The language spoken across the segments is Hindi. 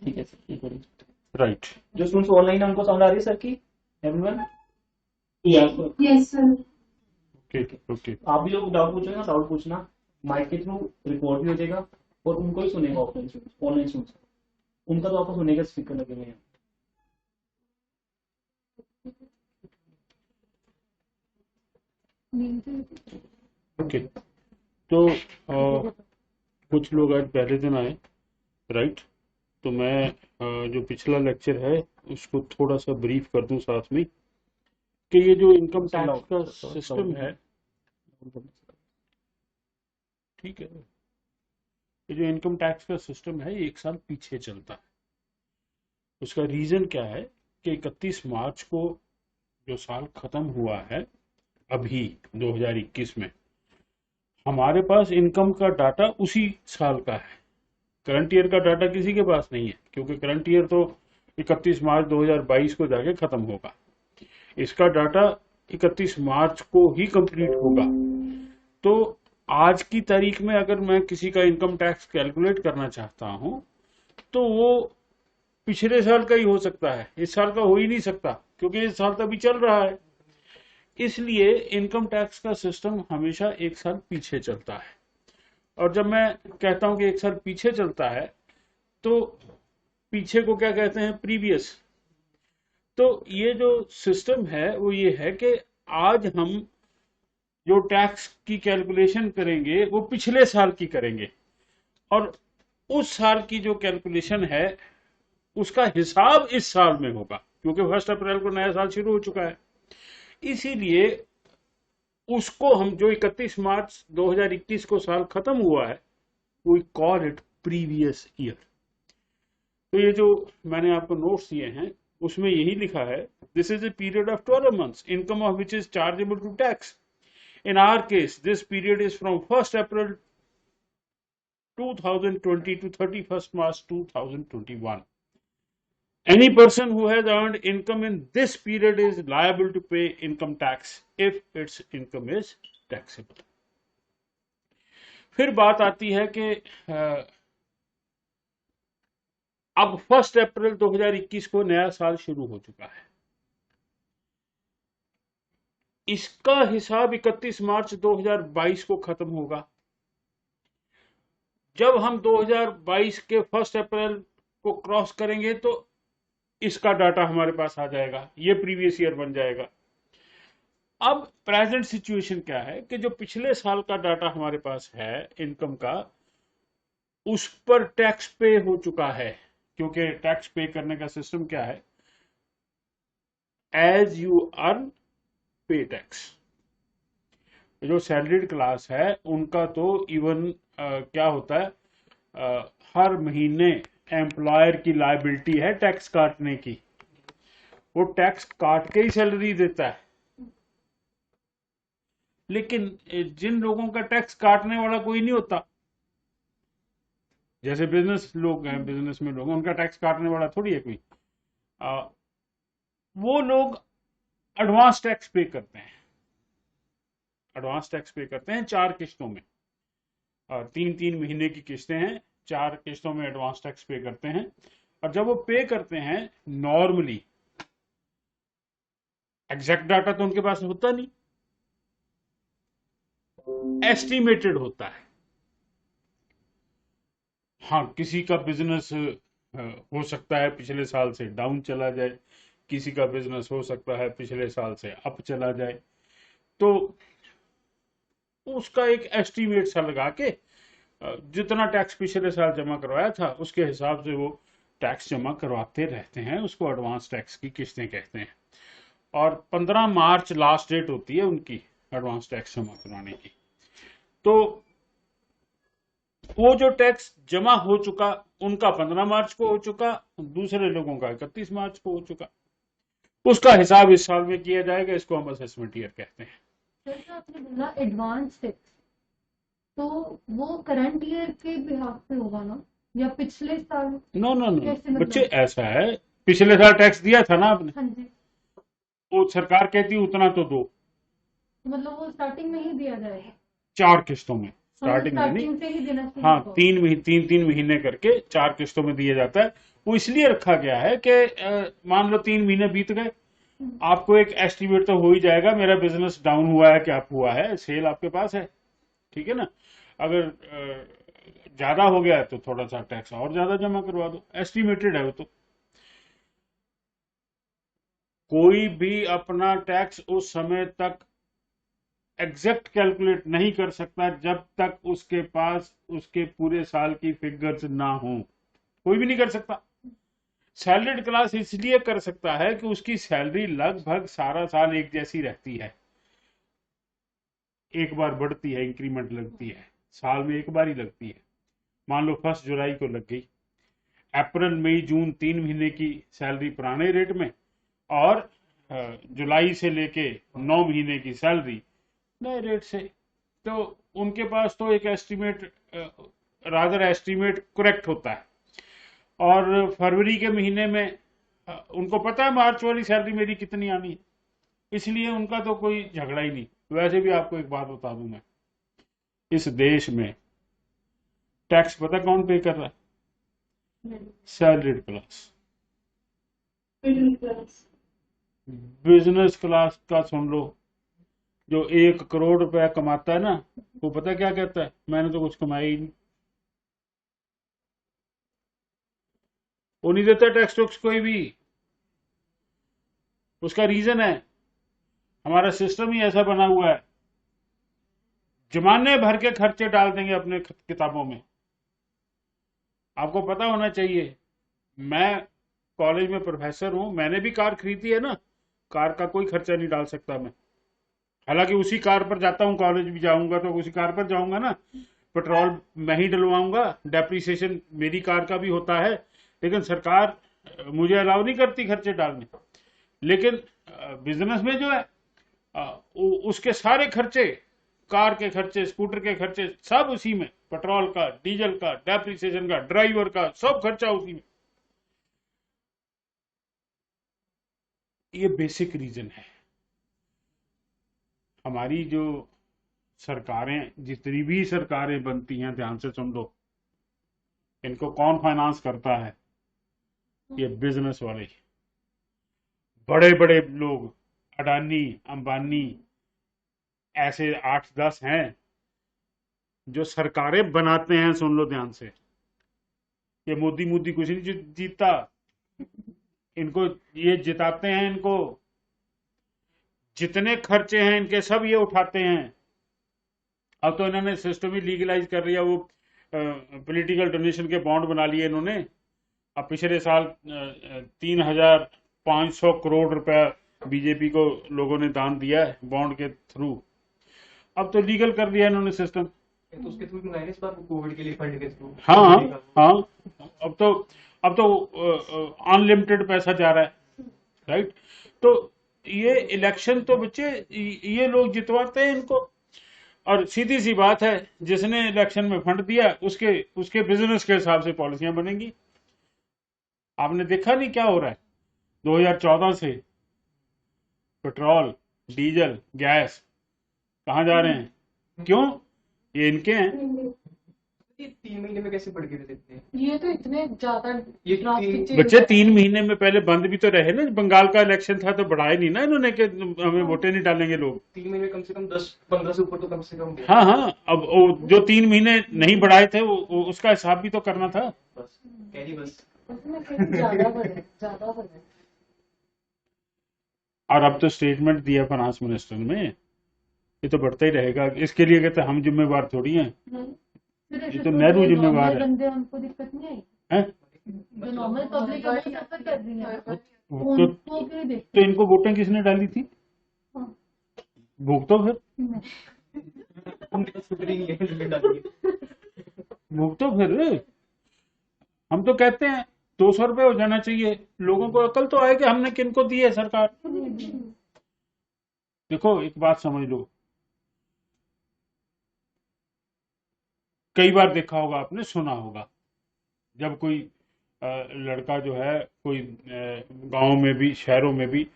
ठीक है सर, एक बार राइट। जो स्टूडेंट्स ऑनलाइन है उनको समझ आ रही है सर की, everyone? Yes sir. Okay okay. आप भी लोग डाउट पूछोगे ना, डाउट पूछना, माइक के थ्रू रिकॉर्ड भी हो जाएगा और उनको ही सुनेगा ऑफलाइन स्टूडेंट्स, ऑनलाइन स्टूडेंट्स उनका तो आपको सुनेगा, स्पीकर लगे हुए हैं। ओके तो कुछ लोग आज पहले दिन आए, राइट। तो मैं जो पिछला लेक्चर है उसको थोड़ा सा ब्रीफ कर दूं साथ में, कि ये जो इनकम टैक्स का सिस्टम है, ठीक है, ये जो इनकम टैक्स का सिस्टम है ये 1 साल पीछे चलता है। उसका रीजन क्या है कि 31 मार्च को जो साल खत्म हुआ है अभी 2021 में, हमारे पास इनकम का डाटा उसी साल का है। करंट ईयर का डाटा किसी के पास नहीं है, क्योंकि करंट ईयर तो 31 मार्च 2022 को जाके खत्म होगा। इसका डाटा 31 मार्च को ही कंप्लीट होगा। तो आज की तारीख में अगर मैं किसी का इनकम टैक्स कैलकुलेट करना चाहता हूं तो वो पिछले साल का ही हो सकता है, इस साल का हो ही नहीं सकता, क्योंकि इस साल तो अभी चल रहा है। इसलिए इनकम टैक्स का सिस्टम हमेशा 1 साल पीछे चलता है। और जब मैं कहता हूं कि 1 साल पीछे चलता है, तो पीछे को क्या कहते हैं, प्रीवियस। तो ये जो सिस्टम है वो ये है कि आज हम जो टैक्स की कैलकुलेशन करेंगे वो पिछले साल की करेंगे, और उस साल की जो कैलकुलेशन है उसका हिसाब इस साल में होगा, क्योंकि 1 अप्रैल को नया साल शुरू हो चुका है। इसीलिए उसको हम जो 31 मार्च 2021 को साल खत्म हुआ है, we call it previous year. तो ये जो मैंने आपको नोट्स दिए हैं उसमें यही लिखा है, this is a period of 12 months, income of which is chargeable to tax. In our case, this period is from 1st April 2020 to 31st March 2021. Any person who has earned income in this period is liable to pay income tax if its income is taxable. फिर बात आती है कि अब 1 अप्रैल 2021 को नया साल शुरू हो चुका है। इसका हिसाब 31 मार्च 2022 को खत्म होगा। जब हम 2022 के 1 अप्रैल को क्रॉस करेंगे तो इसका डाटा हमारे पास आ जाएगा, ये प्रीवियस ईयर बन जाएगा। अब प्रेजेंट सिचुएशन क्या है कि जो पिछले साल का डाटा हमारे पास है इनकम का, उस पर टैक्स पे हो चुका है, क्योंकि टैक्स पे करने का सिस्टम क्या है, एज यू अर्न पे टैक्स। जो सैलरीड क्लास है उनका तो इवन क्या होता है, हर महीने एम्प्लॉयर की लायबिलिटी है टैक्स काटने की, वो टैक्स काट के ही सैलरी देता है। लेकिन जिन लोगों का टैक्स काटने वाला कोई नहीं होता, जैसे बिजनेस लोग हैं, बिजनेस में लोग हैं, उनका टैक्स काटने वाला थोड़ी है कोई, वो लोग एडवांस टैक्स पे करते हैं। एडवांस टैक्स पे करते हैं 4 किस्तों में, और 3-3 महीने की किस्तें हैं, 4 किस्तों में एडवांस टैक्स पे करते हैं। और जब वो पे करते हैं, नॉर्मली एग्जैक्ट डाटा तो उनके पास होता नहीं, एस्टिमेटेड होता है। हाँ, किसी का बिजनेस हो सकता है पिछले साल से डाउन चला जाए, किसी का बिजनेस हो सकता है पिछले साल से अप चला जाए, तो उसका एक एस्टीमेट सा लगा के जितना टैक्स पिछले साल जमा करवाया था उसके हिसाब से वो टैक्स जमा करवाते रहते हैं, उसको एडवांस टैक्स की किस्तें कहते हैं। और 15 मार्च लास्ट डेट होती है उनकी एडवांस टैक्स जमा करवाने की। तो वो जो टैक्स जमा हो चुका उनका 15 मार्च को हो चुका, दूसरे लोगों का 31 मार्च को हो चुका, उसका हिसाब इस साल में किया जाएगा। इसको हम असेसमेंट ईयर कहते हैं। जैसे आपने बोला एडवांस टैक्स, तो वो करंट ईयर के बिहाफ पे होगा ना, या पिछले साल? नो नो नो कैसे मतलब? बच्चे, ऐसा है, पिछले साल टैक्स दिया था ना आपने, हाँ जी, वो सरकार कहती है उतना तो दो, मतलब वो स्टार्टिंग में ही दिया जाएगा 4 किस्तों में, स्टार्टिंग में नहीं, स्टार्टिंग से ही देना शुरू हाँ, होगा। 3 महीने 3-3 महीने करके 4 किस्तों में दिया जाता है। वो इसलिए रखा गया है कि मान लो 3 महीने बीत गए, आपको एक एस्टिमेट तो हो ही जाएगा मेरा बिजनेस डाउन हुआ है क्या हुआ है, सेल आपके पास है, ठीक है ना। अगर ज्यादा हो गया है तो थोड़ा सा टैक्स और ज्यादा जमा करवा दो, एस्टिमेटेड है वो। तो कोई भी अपना टैक्स उस समय तक एग्जैक्ट कैलकुलेट नहीं कर सकता जब तक उसके पास उसके पूरे साल की फिगर्स ना हो, कोई भी नहीं कर सकता। सैलरीड क्लास इसलिए कर सकता है कि उसकी सैलरी लगभग सारा साल एक जैसी रहती है, एक बार बढ़ती है, इंक्रीमेंट लगती है, साल में एक बार ही लगती है। मान लो 1 जुलाई को लग गई, अप्रैल मई जून 3 महीने की सैलरी पुराने रेट में, और जुलाई से लेके 9 महीने की सैलरी नए रेट से। तो उनके पास तो एक एस्टिमेट, रादर एस्टिमेट करेक्ट होता है। और फरवरी के महीने में उनको पता है मार्च वाली सैलरी मेरी कितनी आनी है, इसलिए उनका तो कोई झगड़ा ही नहीं। वैसे भी आपको एक बात बता दूं मैं, इस देश में टैक्स पता कौन पे कर रहा है? Salaried class. बिजनेस क्लास का सुन लो, जो 1 करोड़ रुपया कमाता है ना, वो पता क्या कहता है? मैंने तो कुछ कमाया ही नहीं। वो नहीं देता टैक्स टैक्स कोई भी। उसका रीजन है, हमारा सिस्टम ही ऐसा बना हुआ है, जमाने भर के खर्चे डाल देंगे अपने किताबों में। आपको पता होना चाहिए, मैं कॉलेज में प्रोफेसर हूं, मैंने भी कार खरीदी है ना, कार का कोई खर्चा नहीं डाल सकता मैं। हालांकि उसी कार पर जाता हूं, कॉलेज भी जाऊंगा तो उसी कार पर जाऊंगा ना, पेट्रोल मैं ही डलवाऊंगा, डेप्रिसिएशन मेरी कार का भी होता है, लेकिन सरकार मुझे अलाउ नहीं करती खर्चे डालने। लेकिन बिजनेस में जो है उसके सारे खर्चे, कार के खर्चे, स्कूटर के खर्चे, सब उसी में, पेट्रोल का, डीजल का, डेप्रिसिएशन का, ड्राइवर का, सब खर्चा उसी में। ये बेसिक रीजन है। हमारी जो सरकारें, जितनी भी सरकारें बनती हैं, ध्यान से सुन लो, इनको कौन फाइनेंस करता है? ये बिजनेस वाले, बड़े बड़े लोग, अडानी, अंबानी, ऐसे 8-10 हैं जो सरकारें बनाते हैं। सुन लो ध्यान से, ये मोदी मोदी कुछ नहीं जीतता, इनको ये जिताते हैं। इनको जितने खर्चे हैं इनके सब ये उठाते हैं। अब तो इन्होंने सिस्टम ही लीगलाइज कर लिया, वो पॉलिटिकल डोनेशन के बॉन्ड बना लिए इन्होंने। अब पिछले साल 3,500 करोड़ रुपया बीजेपी को लोगों ने दान दिया है बॉन्ड के थ्रू। अब तो लीगल कर दिया इन्होंने सिस्टम। तो उसके थ्रू मंगाए इस बार कोविड के लिए फंड के थ्रू। हाँ हाँ, अब तो अनलिमिटेड पैसा जा रहा है, राइट। तो ये इलेक्शन तो बच्चे ये लोग जितवाते हैं इनको। और सीधी सी बात है, जिसने इलेक्शन में फंड दिया उसके बिजनेस के हिसाब से पॉलिसियां बनेंगी। आपने देखा नहीं क्या हो रहा है? 2014 से पेट्रोल, डीजल, गैस कहाँ जा रहे हैं? क्यों? ये इनके हैं। ये 3 महीने में कैसे बढ़ गए थे इतने? ये तो इतने ज्यादा ये drastic change बच्चे है। 3 महीने में पहले बंद भी तो रहे ना, बंगाल का इलेक्शन था तो बढ़ाए नहीं ना इन्होंने कि हमें वोटें नहीं डालेंगे लोग। 3 महीने में कम से कम 10-15 से ऊपर तो कम से कम गया। हाँ हाँ, अब वो जो 3 महीने नहीं बढ़ाए थे वो उसका हिसाब भी तो करना था। बस कैरी बस। उसमें कहीं ज्यादा बने। और अब तो स्टेटमेंट दिया फाइनेंस मिनिस्टर ने, ये तो बढ़ता ही रहेगा। इसके लिए कहते हम जिम्मेवार थोड़ी हैं, ये तो नेहरू जिम्मेवार है। बंदे हमको दिक्कत नहीं आई, हैं? जो नॉर्मल पब्लिक है वो सफर कर रही है, तो, उनको क्यों देखते? तो इनको वोटें किसने डाली थी? हाँ। भुगतो फिर, उनका शुक्र ही नहीं है लिमिट डाली है। भुगतो फिर। हम तो कहते हैं 200 रुपए हो जाना चाहिए, लोगों को अकल तो आए कि हमने किनको दी है सरकार। देखो एक बात समझ लो, कई बार देखा होगा आपने, सुना होगा, जब कोई लड़का जो है कोई गांव में भी, शहरों में भी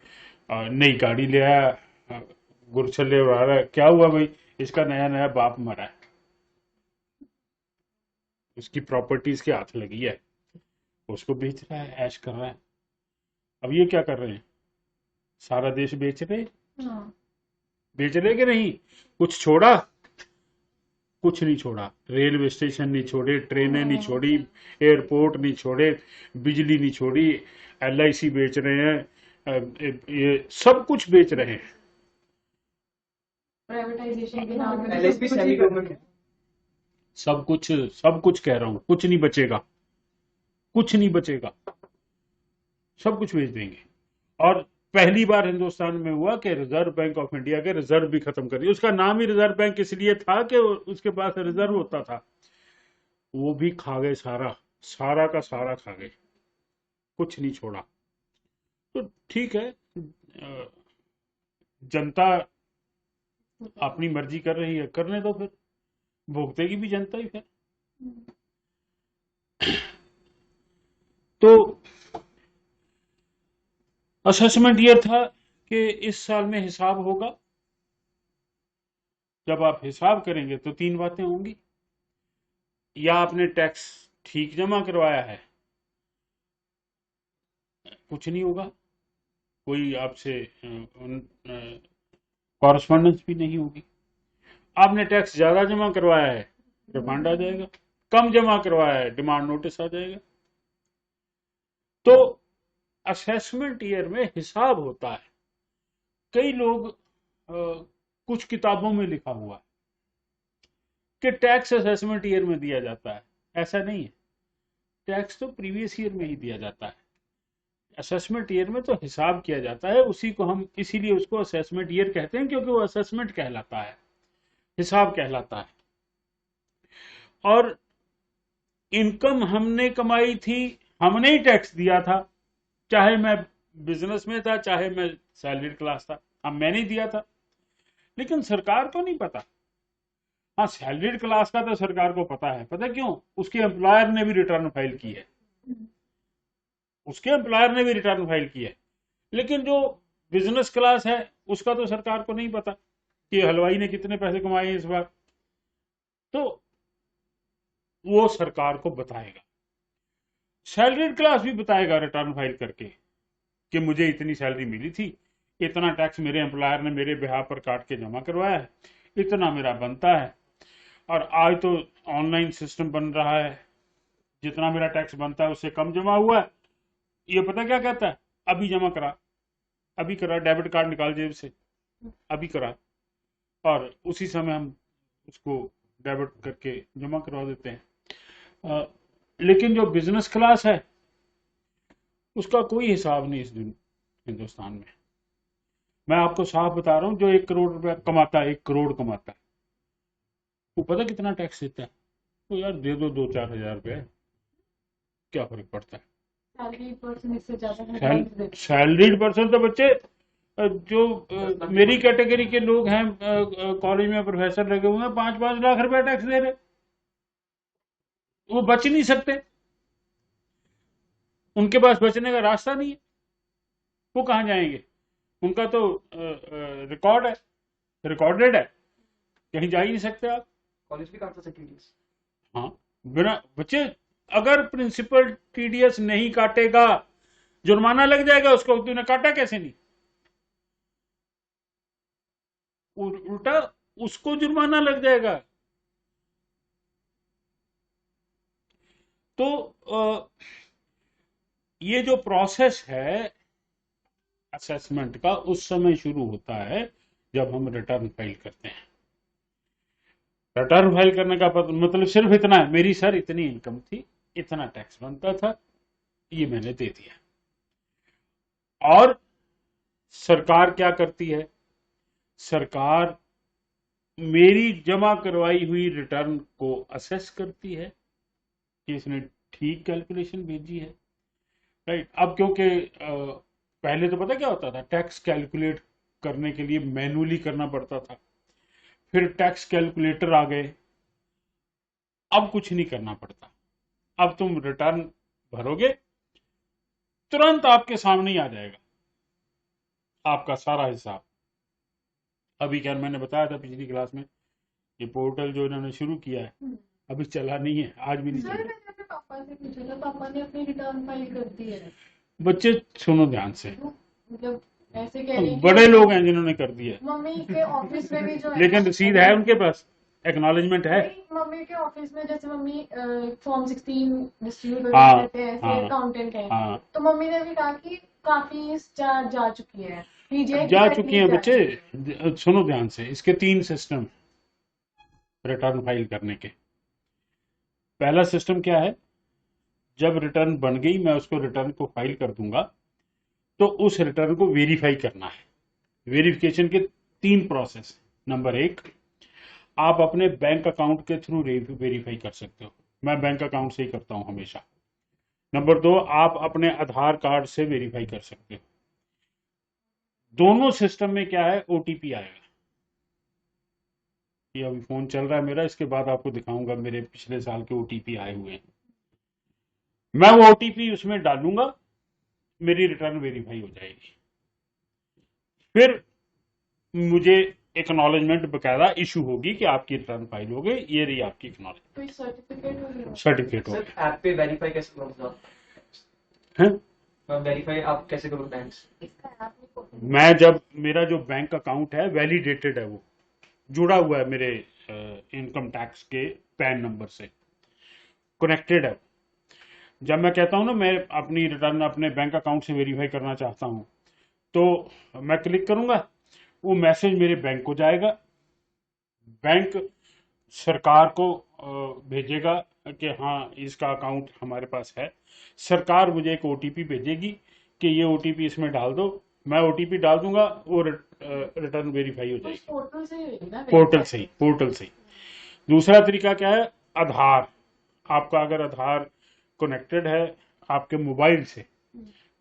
नई गाड़ी ले आया, गुरछल्ले उड़ा रहा है, क्या हुआ भाई? इसका नया नया बाप मरा है, उसकी प्रॉपर्टी इसके हाथ लगी है, उसको बेच रहा है, ऐश कर रहा है। अब ये क्या कर रहे हैं, सारा देश बेच रहे, हाँ, बेच रहे कि नहीं, कुछ छोड़ा, कुछ नहीं छोड़ा, रेलवे स्टेशन नहीं छोड़े, ट्रेनें नहीं छोड़ी, एयरपोर्ट नहीं छोड़े, बिजली नहीं छोड़ी, LIC बेच रहे हैं, ये सब कुछ बेच रहे हैं। प्राइवेटाइजेशन के नाम पे LSP सेमी गवर्नमेंट है। सब कुछ कह रहा हूं, कुछ नहीं बचेगा, कुछ नहीं बचेगा, सब कुछ बेच देंगे। और पहली बार हिंदुस्तान में हुआ कि रिजर्व बैंक ऑफ इंडिया के रिजर्व भी खत्म कर दिया। उसका नाम ही रिजर्व बैंक इसलिए था कि उसके पास रिजर्व होता था, वो भी खा गए, सारा का सारा खा गए, कुछ नहीं छोड़ा। तो ठीक है, जनता अपनी मर्जी कर रही है, करने दो, फिर भुगतेगी भी जनता ही फिर। तो असेसमेंट ईयर था कि इस साल में हिसाब होगा। जब आप हिसाब करेंगे तो 3 बातें होंगी, या आपने टैक्स ठीक जमा करवाया है, कुछ नहीं होगा, कोई आपसे कॉरेस्पॉन्डेंस भी नहीं होगी। आपने टैक्स ज्यादा जमा करवाया है, रिफंड आ जाएगा, कम जमा करवाया है, डिमांड नोटिस आ जाएगा। तो असेसमेंट ईयर में हिसाब होता है। कई लोग कुछ किताबों में लिखा हुआ है कि टैक्स असेसमेंट ईयर में दिया जाता है, ऐसा नहीं है। टैक्स तो प्रीवियस ईयर में ही दिया जाता है, असेसमेंट ईयर में तो हिसाब किया जाता है। उसी को हम इसीलिए उसको असेसमेंट ईयर कहते हैं, क्योंकि वो असेसमेंट कहलाता है, हिसाब कहलाता है। और इनकम हमने कमाई थी, हमने ही टैक्स दिया था, चाहे मैं बिजनेस में था, चाहे मैं सैलरीड क्लास था, अब मैंने दिया था। लेकिन सरकार को नहीं पता। हाँ, सैलरीड क्लास का तो सरकार को पता है। पता क्यों? उसके एम्प्लॉयर ने भी रिटर्न फाइल की है, उसके एम्प्लॉयर ने भी रिटर्न फाइल की है। लेकिन जो बिजनेस क्लास है उसका तो सरकार को नहीं पता कि हलवाई ने कितने पैसे कमाए इस बार, तो वो सरकार को बताएगा। सैलरीड क्लास भी बताएगा रिटर्न फाइल करके कि मुझे इतनी सैलरी मिली थी, इतना टैक्स मेरे एम्प्लॉयर ने मेरे बिहाफ पर काट के जमा करवाया है, इतना मेरा बनता है। और आज तो ऑनलाइन सिस्टम बन रहा है, जितना मेरा टैक्स बनता है उससे कम जमा हुआ है। ये पता क्या कहता है? अभी जमा करा, अभी करा, डेबिट कार्ड निकाल जेब से, अभी करा, और उसी समय हम उसको डेबिट करके जमा करवा देते हैं। लेकिन जो बिजनेस क्लास है उसका कोई हिसाब नहीं इस दिन हिंदुस्तान में। मैं आपको साफ बता रहा हूं, जो 1 करोड़ रुपया कमाता है, 1 करोड़ कमाता है, वो पता कितना टैक्स देता है? तो यार दे दो 2-4 हजार रुपये, क्या फर्क पड़ता है? सैलरीड पर्सन तो बच्चे जो मेरी कैटेगरी के लोग हैं, कॉलेज में प्रोफेसर लगे हुए हैं, 5-5 लाख रुपया टैक्स दे रहे, वो बच नहीं सकते, उनके पास बचने का रास्ता नहीं है। वो कहां जाएंगे? उनका तो रिकॉर्ड है, रिकॉर्डेड है, कहीं जा ही नहीं सकते आप। कॉलेज भी काटता सेक्रेटरीज। हाँ, बिना बच्चे, अगर प्रिंसिपल TDS नहीं काटेगा जुर्माना लग जाएगा उसको। तूने काटा कैसे नहीं? उल्टा उसको जुर्माना लग जाएगा। तो ये जो प्रोसेस है असेसमेंट का, उस समय शुरू होता है जब हम रिटर्न फाइल करते हैं। रिटर्न फाइल करने का मतलब सिर्फ इतना है, मेरी सर इतनी इनकम थी, इतना टैक्स बनता था, ये मैंने दे दिया। और सरकार क्या करती है? सरकार मेरी जमा करवाई हुई रिटर्न को असेस करती है कि इसने ठीक कैलकुलेशन भेजी है, राइट। अब क्योंकि पहले तो पता क्या होता था, टैक्स कैलकुलेट करने के लिए मैनुअली करना पड़ता था, फिर टैक्स कैलकुलेटर आ गए, अब कुछ नहीं करना पड़ता। अब तुम रिटर्न भरोगे, तुरंत आपके सामने ही आ जाएगा आपका सारा हिसाब। अभी क्या मैंने बताया था पिछली क्लास में, ये पोर्टल जो इन्होंने शुरू किया है अभी चला नहीं है, आज भी नहीं चला। पापा से पूछा था, पापा ने अपनी रिटर्न फाइल कर दी है। बच्चे सुनो ध्यान से, मतलब ऐसे कह रही बड़े लोग हैं जिन्होंने कर दिया है, मम्मी के ऑफिस में भी जो है लेकिन रसीद है उनके पास, एक्नॉलेजमेंट है। मम्मी के ऑफिस में जैसे मम्मी फॉर्म 16 डिस्ट्रीब्यूट हाँ, करते हैं, हाँ, ऐसे अकाउंटेंट है, हाँ, तो मम्मी ने भी कहा कि काफी जा चुकी है, रिजेक्ट जा तक चुकी नहीं हैं जा बच्चे। चुकी है। सुनो ध्यान से, इसके 3 सिस्टम रिटर्न फाइल करने के। पहला सिस्टम क्या है, जब रिटर्न बन गई मैं उसको रिटर्न को फाइल कर दूंगा, तो उस रिटर्न को वेरीफाई करना है। वेरिफिकेशन के 3 प्रोसेस। नंबर 1, आप अपने बैंक अकाउंट के थ्रू वेरीफाई कर सकते हो, मैं बैंक अकाउंट से ही करता हूं हमेशा। नंबर 2, आप अपने आधार कार्ड से वेरीफाई कर सकते हो। दोनों सिस्टम में क्या है, ओटीपी आएगा। ये अभी फोन चल रहा है मेरा, इसके बाद आपको दिखाऊंगा मेरे पिछले साल के ओटीपी आए हुए हैं। मैं वो ओटीपी उसमें डालूंगा, मेरी रिटर्न वेरीफाई हो जाएगी। फिर मुझे एक्नॉलेजमेंट बकायदा इशू होगी कि आपकी रिटर्न फाइल हो गई, ये रही आपकी एक्नॉलेजमेंट, कोई सर्टिफिकेट वगैरह सर्टिफिकेट हो सर ऐप पे वेरीफाई कैसे करूँगा? गया। वेरीफाई आप कैसे करोगे बैंक से? इसका ऐप नहीं खोलना। मैं जब मेरा जो बैंक अकाउंट है वैलिडेटेड है, वो जुड़ा हुआ है मेरे इनकम टैक्स के पैन नंबर से, कनेक्टेड है। जब मैं कहता हूं ना मैं अपनी रिटर्न अपने बैंक अकाउंट से वेरीफाई करना चाहता हूं, तो मैं क्लिक करूंगा, वो मैसेज मेरे बैंक को जाएगा, बैंक सरकार को भेजेगा कि हाँ इसका अकाउंट हमारे पास है। सरकार मुझे एक ओटीपी भेजेगी कि ये ओटीपी इसमें डाल दो, मैं ओटीपी डाल दूंगा, वो रिटर्न वेरीफाई हो उस जाएगी पोर्टल से ही होगी ना? पोर्टल से ही। दूसरा तरीका क्या है, आधार। आपका अगर आधार कनेक्टेड है आपके मोबाइल से,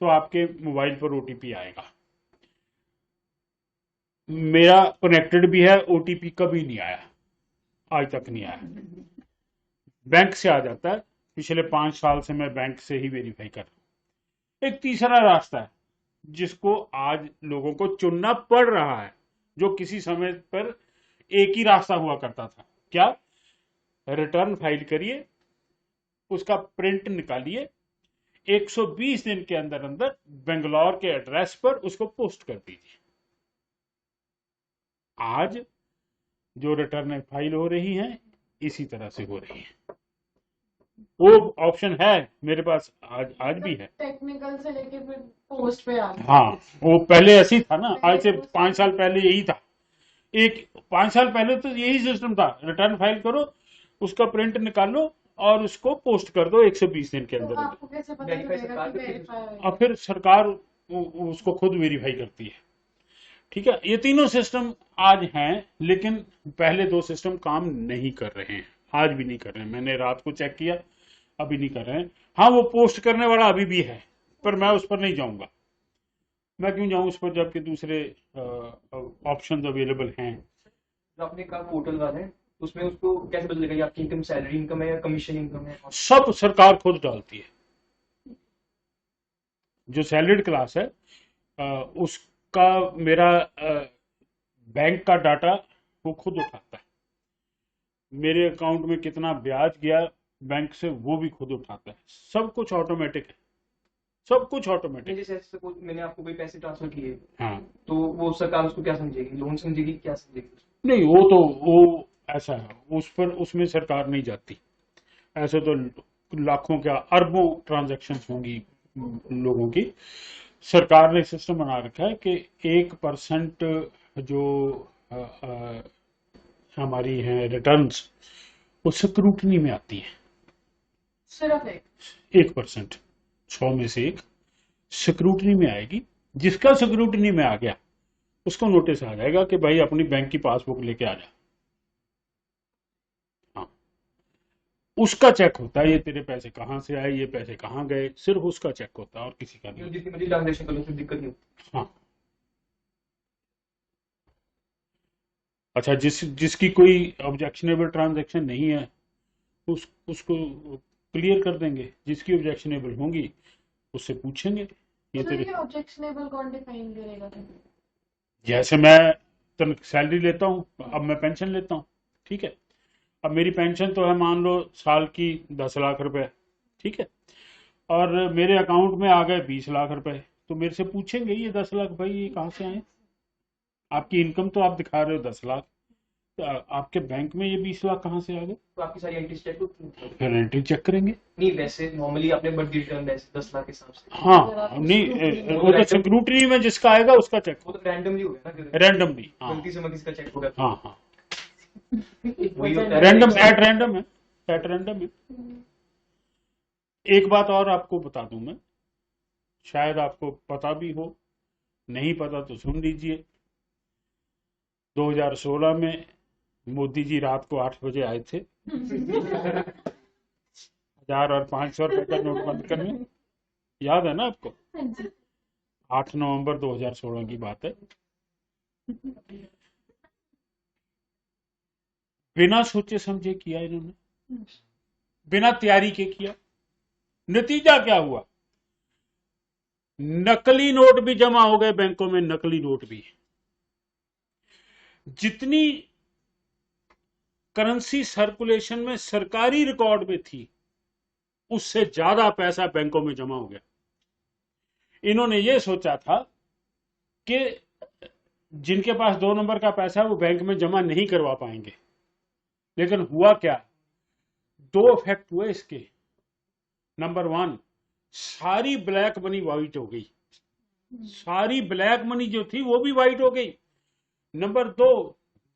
तो आपके मोबाइल पर ओटीपी आएगा। मेरा कनेक्टेड भी है, ओटीपी कभी नहीं आया, आज तक नहीं आया। बैंक से आ जाता है, पिछले 5 साल से मैं बैंक से ही वेरीफाई कर रहा हूं। एक तीसरा रास्ता है जिसको आज लोगों को चुनना पड़ रहा है, जो किसी समय पर एक ही रास्ता हुआ करता था। क्या? रिटर्न फाइल करिए, उसका प्रिंट निकालिए, 120 दिन के अंदर अंदर बेंगलोर के एड्रेस पर उसको पोस्ट कर दीजिए। आज जो रिटर्न फाइल हो रही हैं इसी तरह से हो रही है। वो ऑप्शन है मेरे पास, आज भी है। टेक्निकल से लेके फिर पोस्ट पे आ गया। हाँ, वो पहले ऐसे ही था ना, आज से 5 साल पहले यही था। 5 साल पहले तो यही सिस्टम था, रिटर्न फाइल करो, उसका प्रिंट निकालो और उसको पोस्ट कर दो 120 दिन के तो अंदर। आपको कैसे पता चलेगा कि वेरीफाई और फिर सरकार उसको खुद वेरीफाई करती है। ठीक है, ये तीनों सिस्टम आज हैं, लेकिन पहले 2 सिस्टम काम नहीं कर रहे हैं, आज भी नहीं कर रहे हैं। मैंने रात को चेक किया, अभी नहीं कर रहे हैं। हाँ, वो पोस्ट करने वाला अभी भी है, पर मैं उस पर नहीं जाऊंगा। मैं क्यों जाऊं उस पर जबकि दूसरे ऑप्शंस अवेलेबल हैं। जो आपने कहा पोर्टल वाला है, उसमें उसको कैसे पता चलेगा आपकी इनकम सैलरी इनकम है या कमीशन इनकम है? सब सरकार खुद डालती है। जो सैलरीड क्लास है उसका मेरा बैंक का डाटा वो खुद उठाता है। मेरे अकाउंट में कितना ब्याज गया बैंक से वो भी खुद उठाता है। सब कुछ ऑटोमेटिक है, सब कुछ ऑटोमेटिक। जैसे सपोज मैंने आपको कोई पैसे ट्रांसफर किए, हाँ, तो वो सरकार उसको क्या समझेगी? लोन समझेगी, क्या समझेगी? नहीं, वो ऐसा है, उस पर उसमें सरकार नहीं जाती। ऐसे तो लाखों क्या अरबों ट्रांजैक्शंस होंगी लोगों की। सरकार ने सिस्टम बना रखा है कि 1% जो हमारी हैं रिटर्न्स, वो स्क्रूटनी में आती है। सिर्फ 1%, 100 में से 1 स्क्रूटनी में आएगी। जिसका स्क्रूटनी में आ गया उसको नोटिस आ जाएगा कि भाई अपनी बैंक की पासबुक लेके आ जा। हाँ, उसका चेक होता है, ये तेरे पैसे कहाँ से आए, ये पैसे कहाँ गए, सिर्फ उसका चेक होता है और किसी का नहीं। जितनी मर्जी ट्रांजेक्शन कर लो, उसमें दिक्कत नहीं होती। हाँ, अच्छा, जिसकी कोई ऑब्जेक्शनेबल ट्रांजैक्शन नहीं है उसको क्लियर कर देंगे। जिसकी ऑब्जेक्शनेबल होंगी उससे पूछेंगे ये तो तेरे। ये ऑब्जेक्शनेबल कौन डिफाइन करेगा? जैसे मैं सैलरी लेता हूँ, अब मैं पेंशन लेता हूँ, ठीक है। अब मेरी पेंशन तो है मान लो साल की 10 लाख रुपए, ठीक है। और मेरे अकाउंट में आ गए 20 लाख रुपए, तो मेरे से पूछेंगे ये 10 लाख भाई ये कहाँ से आए? आपकी इनकम तो आप दिखा रहे हो 10 लाख, तो आपके बैंक में ये 20 लाख कहाँ से आ गए? तो आपकी सारी एंट्री चेक फिर एंट्री चेक करेंगे। नहीं, वैसे नॉर्मली आपने बर्थ रिटर्न ऐसे 10 लाख के हिसाब से। हाँ नहीं, वो तो सिक्योरिटी में जिसका आएगा उसका चेक, वो तो रैंडमली हो गया ना, रैंडमली। हाँ गलती से मैं किसी का चेक हो गया। हाँ हाँ, वही होता है। रैंडम, एट रैंडम है, एट रैंडम है। एक बात और आपको बता दूं मैं, शायद आपको पता भी हो, नहीं पता तो सुन लीजिए। 2016 में मोदी जी रात को 8 बजे आए थे 1000 और 500 रुपए का नोट बंद करने, याद है ना आपको? 8 नवंबर 2016 की बात है। बिना सोचे समझे किया इन्होंने, बिना तैयारी के किया। नतीजा क्या हुआ? नकली नोट भी जमा हो गए बैंकों में, नकली नोट भी। जितनी करेंसी सर्कुलेशन में सरकारी रिकॉर्ड में थी, उससे ज्यादा पैसा बैंकों में जमा हो गया। इन्होंने ये सोचा था कि जिनके पास 2 नंबर का पैसा है वो बैंक में जमा नहीं करवा पाएंगे, लेकिन हुआ क्या? 2 इफेक्ट हुए इसके। नंबर 1, सारी ब्लैक मनी वाइट हो गई, सारी ब्लैक मनी जो थी वो भी वाइट हो गई। नंबर 2,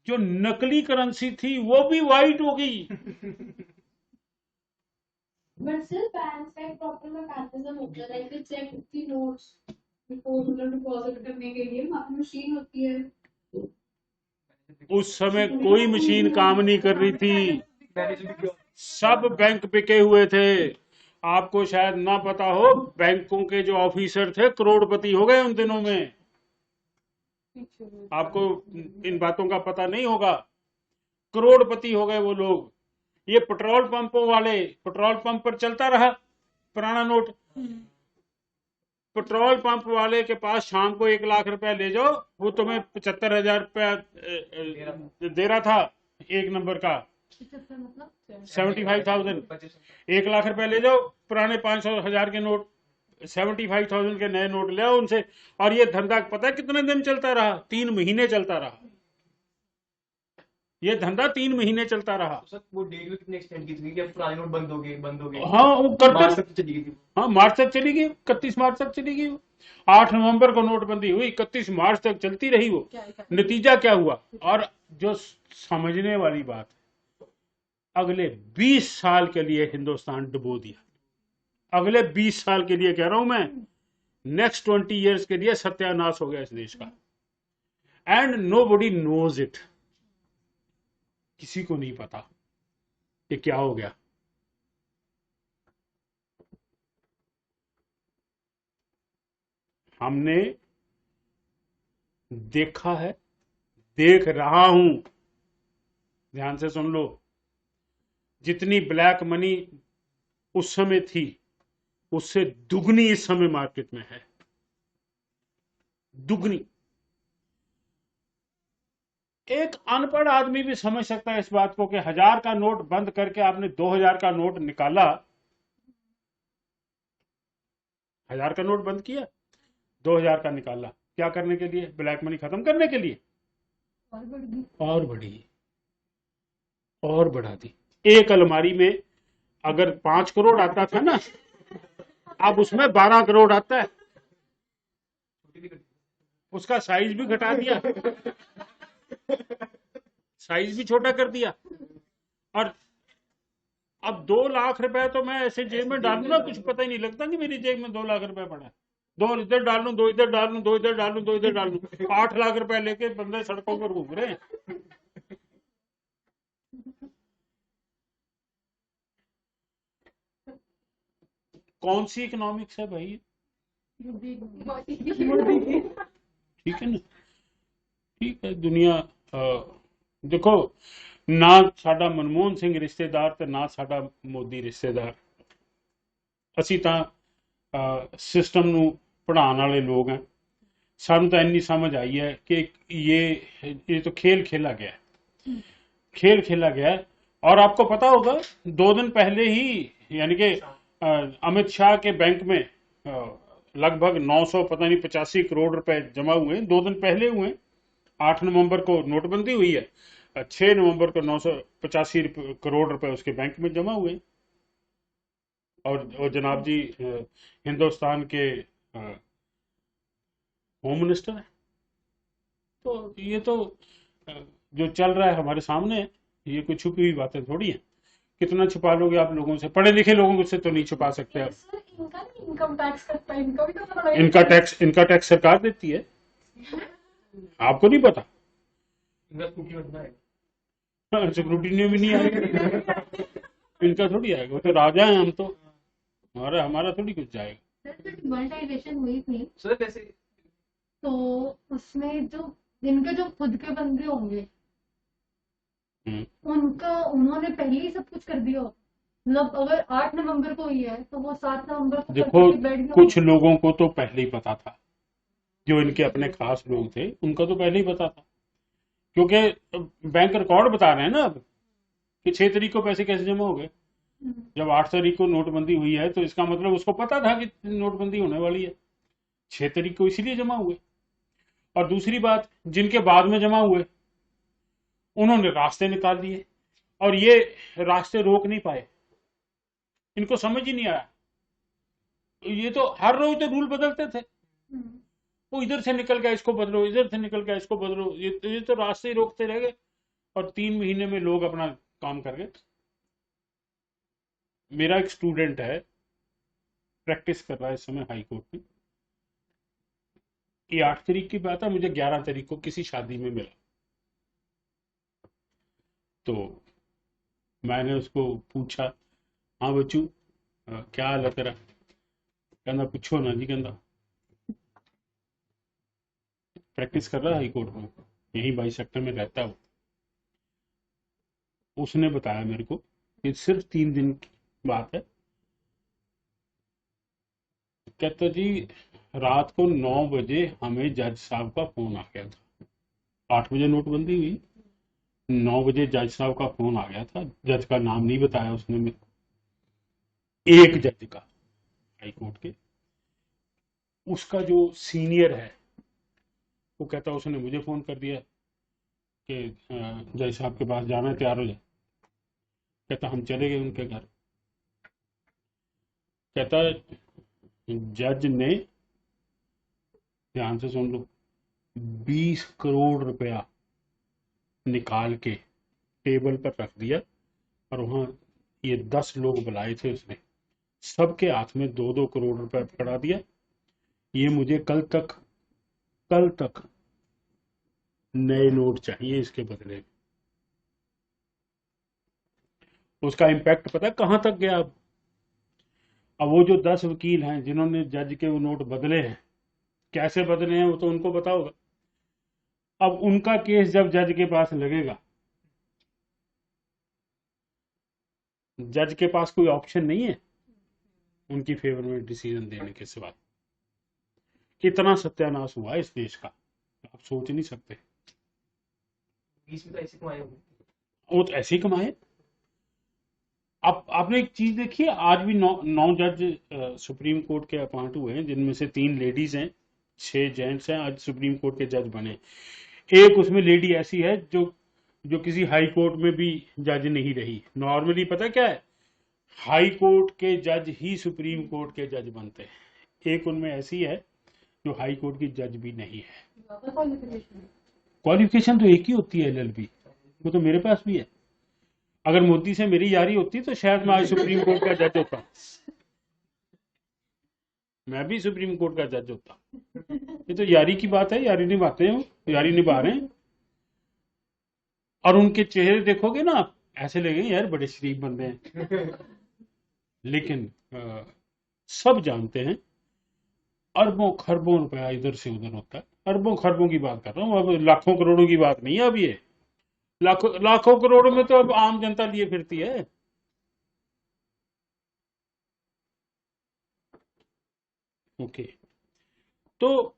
जो नकली करेंसी थी वो भी वाइट हो गई। But still, banks का एक proper mechanism होता है, like they check the notes before मतलब deposit करने के लिए वहाँ पे machine होती है। उस समय कोई मशीन काम नहीं कर रही थी, सब बैंक बिके हुए थे। आपको शायद ना पता हो, बैंकों के जो ऑफिसर थे करोड़पति हो गए उन दिनों में। आपको इन बातों का पता नहीं होगा, करोड़पति हो गए वो लोग। ये पेट्रोल पंपों वाले, पेट्रोल पंप पर चलता रहा पुराना नोट, पेट्रोल पंप वाले के पास शाम को 1 लाख रुपया ले जाओ, वो तुम्हें 75,000 रुपया दे रहा था 1 नंबर का, 75,000। 1 लाख रुपया ले जाओ, पुराने 500,000 के नोट, 75,000 के नए नोट ले आओ उनसे। और ये धंधा पता है कितने दिन चलता रहा? 3 महीने चलता रहा ये धंधा, 3 महीने चलता रहा। सर वो डेट भी कितनी एक्सटेंड की थी कि अब पुराने नोट बंद हो गए, बंद हो गए। हाँ वो मार्च करते, तक चली गई थी। हाँ मार्च तक चली गई, 31 मार्च तक चली गई। 8 नवंबर को नोटबंदी हुई, 31 मार्च तक चलती रही वो। नतीजा क्या हुआ? और जो समझने वाली बात है, अगले 20 साल के लिए हिंदुस्तान डुबो दिया। अगले 20 साल के लिए कह रहा हूं मैं, नेक्स्ट 20 इयर्स के लिए सत्यानाश हो गया इस देश का। एंड नोबडी नोज इट, किसी को नहीं पता कि क्या हो गया। हमने देखा है, देख रहा हूं, ध्यान से सुन लो। जितनी ब्लैक मनी उस समय थी, उससे दुगनी इस समय मार्केट में है, दुगनी। एक अनपढ़ आदमी भी समझ सकता है इस बात को कि 1000 का नोट बंद करके आपने 2000 का नोट निकाला, 1000 का नोट बंद किया, 2000 का निकाला, क्या करने के लिए? ब्लैक मनी खत्म करने के लिए। और बढ़ी, और बढ़ा दी। एक अलमारी में अगर 5 करोड़ आता था ना, अब उसमें 12 करोड़ आता है। उसका साइज भी घटा दिया, साइज भी छोटा कर दिया। और अब 2 लाख रुपए तो मैं ऐसे जेब में डालू ना, कुछ पता ही नहीं लगता कि मेरी जेब में 2 लाख रुपए पड़ा है। 2 इधर डाल लूं, 2 इधर डाल लूं, 2 इधर डाल लूं, 2 इधर डाल लूं। 8 लाख रुपए लेके बंदे सड़कों पर घूम रहे हैं। कौन सी इकोनॉमिक्स है भाई? ठीक है ना, ठीक है। दुनिया देखो, ना साडा मनमोहन सिंह रिश्तेदार ते ना साडा मोदी रिश्तेदार। ਅਸੀਂ ਤਾਂ सिस्टम ਨੂੰ पढ़ाने वाले लोग हैं। ਸਾਨੂੰ ਤਾਂ ਇੰਨੀ समझ आई है कि ये तो खेल खेला गया है, खेल खेला गया है। और आपको पता होगा 2 दिन पहले ही, यानी कि अमित शाह के बैंक में लगभग 900 पता नहीं 85 करोड़ रुपए जमा हुए हैं, 2 दिन पहले हुए हैं। 8 नवंबर को नोटबंदी हुई है, 6 नवंबर को 985 करोड़ रुपए उसके बैंक में जमा हुए हैं। और जनाब जी हिंदुस्तान के होम मिनिस्टर हैं। तो ये तो जो चल रहा है हमारे सामने है, ये कोई छुपी हुई बातें थोड़ी है। कितना छुपा लोगे आप लोगों से, पढ़े लिखे लोगों से तो नहीं छुपा सकते आप। सर इनका नहीं इनकम टैक्स कटता है, इनका भी तो पता लगा। इनका टैक्स सरकार देती है, आपको नहीं पता। सिक्योरिटी भी नहीं आएगा, इनका थोड़ी आएगा, वो तो राजा है, हम तो हमारा थोड़ी कुछ जाएगा। सर जब डिमोनेटाइजेशन हुई थी सर कैसे तो उसमें जो इनके जो खुद के बंदे होंगे उन्होंने पहले ही सब कुछ कर दिया। मतलब अगर 8 नवंबर को हुई है तो वो 7 नवंबर को देखो करके बैठ गए। कुछ लोगों को तो पहले ही पता था, जो इनके अपने खास लोग थे उनका तो पहले ही पता था, क्योंकि बैंक रिकॉर्ड बता रहे हैं ना अब कि 6 तारीख को पैसे कैसे जमा हो गए। जब 8 तारीख को नोटबंदी हुई है तो इसका मतलब उसको पता था कि नोटबंदी होने वाली है, 6 तारीख को इसीलिए जमा हुए। और दूसरी बात, जिनके बाद में जमा हुए उन्होंने रास्ते निकाल दिए और ये रास्ते रोक नहीं पाए, इनको समझ ही नहीं आया। ये तो हर रोज तो रूल बदलते थे, वो इधर से निकल गया इसको बदलो, इधर से निकल गया इसको बदलो, ये तो रास्ते ही रोकते रह गए और 3 महीने में लोग अपना काम कर गए। मेरा एक स्टूडेंट है, प्रैक्टिस कर रहा है इस समय हाई कोर्ट में। ये 8 तारीख की बात है, मुझे 11 तारीख को किसी शादी में मिला, तो मैंने उसको पूछा, हाँ बच्चू क्या हाल है तेरा? कहना पूछो ना जी, कहना प्रैक्टिस कर रहा है हाई कोर्ट में, यही 22 सेक्टर में रहता है। उसने बताया मेरे को, ये सिर्फ 3 दिन की बात है। कहता जी रात को 9 बजे हमें जज साहब का फोन आ गया था, 8 बजे नोटबंदी हुई, 9 बजे जज साहब का फोन आ गया था। जज का नाम नहीं बताया उसने, में एक जज का हाई कोर्ट के, उसका जो सीनियर है वो कहता उसने मुझे फोन कर दिया कि जज साहब के पास जाना है, तैयार हो जाए। कहता हम चले गए उनके घर। कहता जज ने, ध्यान से सुन लो, 20 करोड़ रुपया निकाल के टेबल पर रख दिया और वहां ये 10 लोग बुलाए थे उसने, सबके हाथ में 2-2 करोड़ रुपया पकड़ा दिया। ये मुझे कल तक नए नोट चाहिए इसके बदले में। उसका इम्पैक्ट पता है कहां तक गया? अब वो जो 10 वकील हैं जिन्होंने जज के वो नोट बदले हैं, कैसे बदले हैं वो तो उनको पता होगा। अब उनका केस जब जज के पास लगेगा, जज के पास कोई ऑप्शन नहीं है उनकी फेवर में डिसीजन देने के सिवा। कितना सत्यानाश हुआ इस देश का, आप सोच नहीं सकते। बीच में तो ऐसे कमाए होंगे। वो तो ऐसे ही कमाए। आपने एक चीज देखी है, आज भी 9 जज सुप्रीम कोर्ट के अपॉइंट हुए हैं, जिनमें से 3 लेडीज हैं, 6 जेंट्स हैं, आज सुप्रीम कोर्ट के जज बने। एक उसमें लेडी ऐसी है जो किसी हाई कोर्ट में भी जज नहीं रही। नॉर्मली पता क्या है, हाई कोर्ट के जज ही सुप्रीम कोर्ट के जज बनते हैं। एक उनमें ऐसी है जो हाई कोर्ट की जज भी नहीं है। क्वालिफिकेशन तो एक ही होती है, LLB। वो तो मेरे पास भी है। अगर मोदी से मेरी यारी होती तो शायद मैं आज सुप्रीम कोर्ट का जज होता, मैं भी सुप्रीम कोर्ट का जज होता। ये तो यारी की बात है, यारी निभाते हैं, यारी निभा रहे हैं। और उनके चेहरे देखोगे ना आप, ऐसे लगेंगे यार बड़े शरीफ बंदे हैं। लेकिन सब जानते हैं अरबों खरबों रुपया इधर से उधर होता है। अरबों खरबों की बात कर रहा हूँ, अब लाखों करोड़ों की बात नहीं है। अब ये लाखों करोड़ों में तो अब आम जनता लिए फिरती है। ओके, तो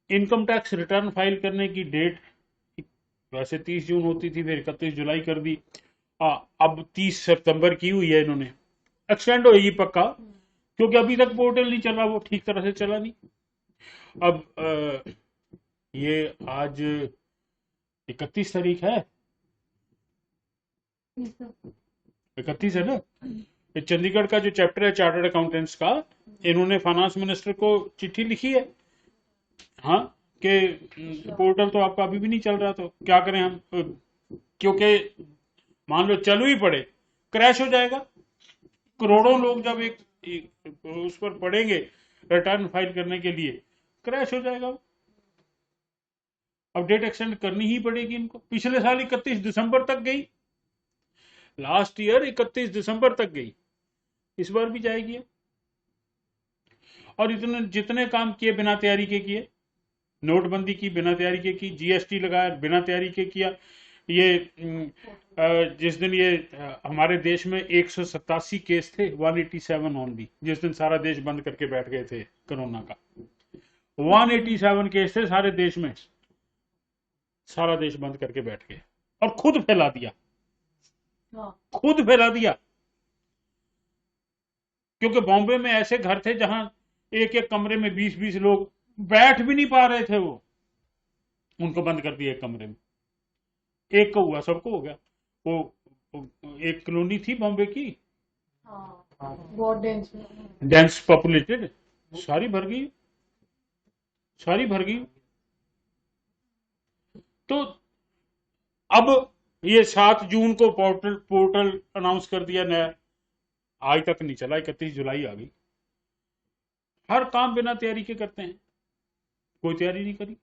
इनकम टैक्स रिटर्न फाइल करने की डेट वैसे 30 जून होती थी, फिर 31 जुलाई कर दी। अब 30 सितंबर की हुई है इन्होंने। एक्सटेंड होगी पक्का, क्योंकि अभी तक पोर्टल नहीं चला, वो ठीक तरह से चला नहीं। अब ये आज 31 तारीख है, 31 है ना। ये चंडीगढ़ का जो चैप्टर है चार्टर्ड अकाउंटेंट्स का, इन्होंने फाइनेंस मिनिस्टर को चिट्ठी लिखी है, हाँ, कि पोर्टल तो आपका अभी भी नहीं चल रहा, तो क्या करें हम, क्योंकि मान लो चलू ही पड़े, क्रैश हो जाएगा। करोड़ों लोग जब एक उस पर पड़ेंगे रिटर्न फाइल करने के लिए, क्रैश हो जाएगा। अब डेट एक्सटेंड करनी ही पड़ेगी इनको। पिछले साल 31 दिसंबर तक गई, लास्ट ईयर 31 दिसंबर तक गई, इस बार भी जाएगी। और इतने जितने काम किए बिना तैयारी के किए, नोटबंदी की बिना तैयारी के की, जीएसटी लगाया बिना तैयारी के किया। ये जिस दिन ये हमारे देश में 187 केस थे, 187 ओनली, जिस दिन सारा देश बंद करके बैठ गए थे कोरोना का, 187 केस थे सारे देश में, सारा देश बंद करके बैठ गए और खुद फैला दिया, खुद फैला दिया। क्योंकि बॉम्बे में ऐसे घर थे जहां एक एक कमरे में 20-20 लोग बैठ भी नहीं पा रहे थे, वो उनको बंद कर दिया एक कमरे में। एक को हुआ, सबको हो गया। वो एक कॉलोनी थी बॉम्बे की, बहुत डेंस पॉपुलेटेड, सारी भर गई, सारी भर गई। तो अब ये 7 जून को पोर्टल अनाउंस कर दिया नया, आज तक नहीं चला, 31 जुलाई आ गई। हर काम बिना तैयारी के करते हैं, कोई तैयारी नहीं करी।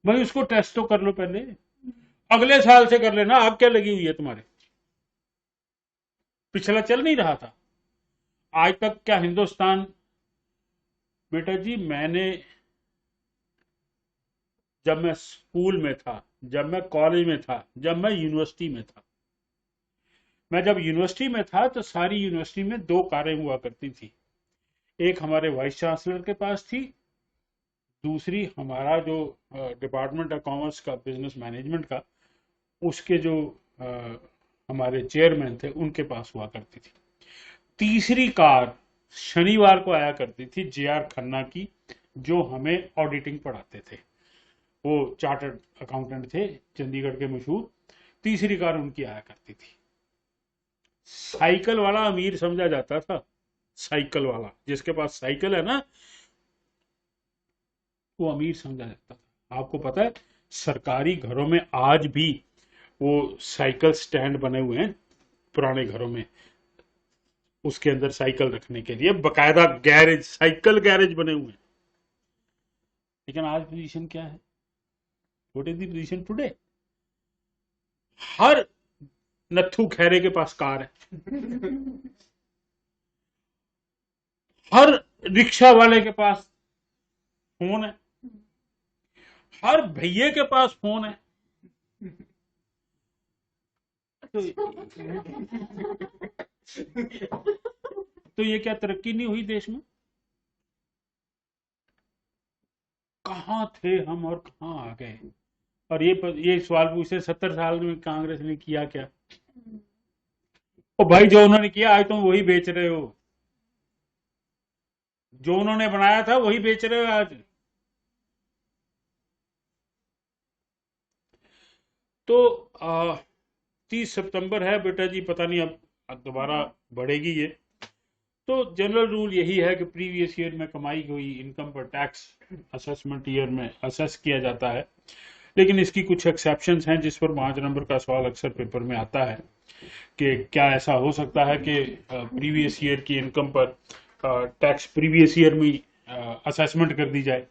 भाई उसको टेस्ट तो कर लो पहले, अगले साल से कर लेना, आग क्या लगी हुई है तुम्हारे, पिछला चल नहीं रहा था आज तक क्या हिंदुस्तान। बेटा जी, मैंने जब मैं स्कूल में था, जब मैं कॉलेज में था, जब मैं यूनिवर्सिटी में था, मैं जब यूनिवर्सिटी में था तो सारी यूनिवर्सिटी में 2 कारें हुआ करती थी। एक हमारे वाइस चांसलर के पास थी, दूसरी हमारा जो डिपार्टमेंट ऑफ कॉमर्स का, बिजनेस मैनेजमेंट का, उसके जो हमारे चेयरमैन थे उनके पास हुआ करती थी। तीसरी कार शनिवार को आया करती थी, जे.आर. खन्ना की, जो हमें ऑडिटिंग पढ़ाते थे, वो चार्टर्ड अकाउंटेंट थे चंडीगढ़ के मशहूर। तीसरी कार उनकी आया करती थी। साइकिल वाला अमीर समझा जाता था, साइकिल वाला, जिसके पास साइकिल है ना, वो अमीर समझा जाता था। आपको पता है सरकारी घरों में आज भी वो साइकिल स्टैंड बने हुए हैं पुराने घरों में, उसके अंदर साइकिल रखने के लिए बकायदा गैरेज, साइकिल गैरेज बने हुए हैं। लेकिन आज पोजीशन क्या है? What is the position today? हर नत्थू खैरे के पास कार है, हर रिक्शा वाले के पास फोन है, हर भैये के पास फोन है। तो ये क्या तरक्की नहीं हुई देश में? कहां थे हम और कहां आ गए? और ये सवाल पूछे 70 साल में कांग्रेस ने किया क्या? ओ भाई, जो उन्होंने किया आज तुम वही बेच रहे हो, जो उन्होंने बनाया था वही बेच रहे हो आज। तो 30 सितंबर है बेटा जी, पता नहीं अब दोबारा बढ़ेगी ये। तो जनरल रूल यही है कि प्रीवियस ईयर में कमाई हुई इनकम पर टैक्स असेसमेंट ईयर में असेस किया जाता है। लेकिन इसकी कुछ एक्सेप्शंस हैं, जिस पर 5 नंबर का सवाल अक्सर पेपर में आता है कि क्या ऐसा हो सकता है कि प्रीवियस ईयर की इनकम पर टैक्स प्रीवियस ईयर में असेसमेंट कर दी जाए।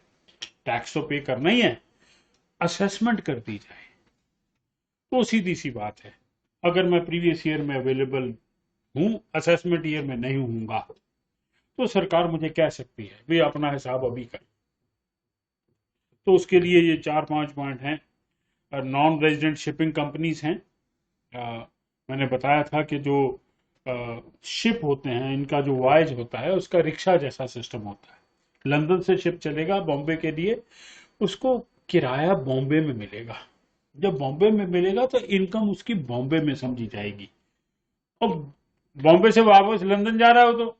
टैक्स तो पे करना ही है, असेसमेंट कर दी जाए। तो सीधी सी बात है, अगर मैं प्रीवियस ईयर में अवेलेबल हूं, असेसमेंट ईयर में नहीं होऊंगा, तो सरकार मुझे कह सकती है वे अपना हिसाब अभी कर। तो उसके लिए ये 4-5 पॉइंट हैं। नॉन रेजिडेंट शिपिंग कंपनीज हैं। मैंने बताया था कि जो शिप होते हैं, इनका जो वायज होता है उसका रिक्शा जैसा सिस्टम होता है। लंदन से शिप चलेगा बॉम्बे के लिए, उसको किराया बॉम्बे में मिलेगा। जब बॉम्बे में मिलेगा तो इनकम उसकी बॉम्बे में समझी जाएगी। अब बॉम्बे से वापस लंदन जा रहा हो तो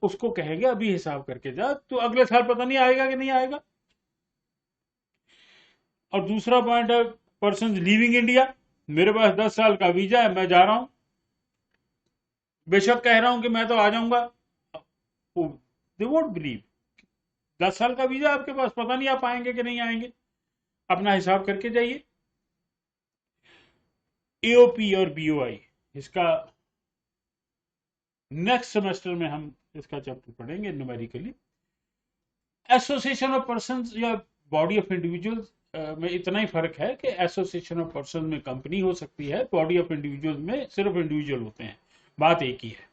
उसको कहेंगे अभी हिसाब करके जा, तो अगले साल पता नहीं आएगा कि नहीं आएगा। और दूसरा पॉइंट है पर्सन लीविंग इंडिया, मेरे पास 10 साल का वीजा है, मैं जा रहा हूं, बेशक कह रहा हूं कि मैं तो आ जाऊंगा, दे वोंट बिलीव। 10 साल का वीजा आपके पास, पता नहीं आप आएंगे कि नहीं आएंगे, अपना हिसाब करके जाइए। एओपी और बीओआई, इसका नेक्स्ट सेमेस्टर में हम इसका चैप्टर पढ़ेंगे न्यूमेरिकली। एसोसिएशन ऑफ पर्संस या बॉडी ऑफ इंडिविजुअल्स में इतना ही फर्क है कि एसोसिएशन ऑफ पर्सन में कंपनी हो सकती है, बॉडी ऑफ इंडिविजुअल में सिर्फ इंडिविजुअल होते हैं, बात एक ही है।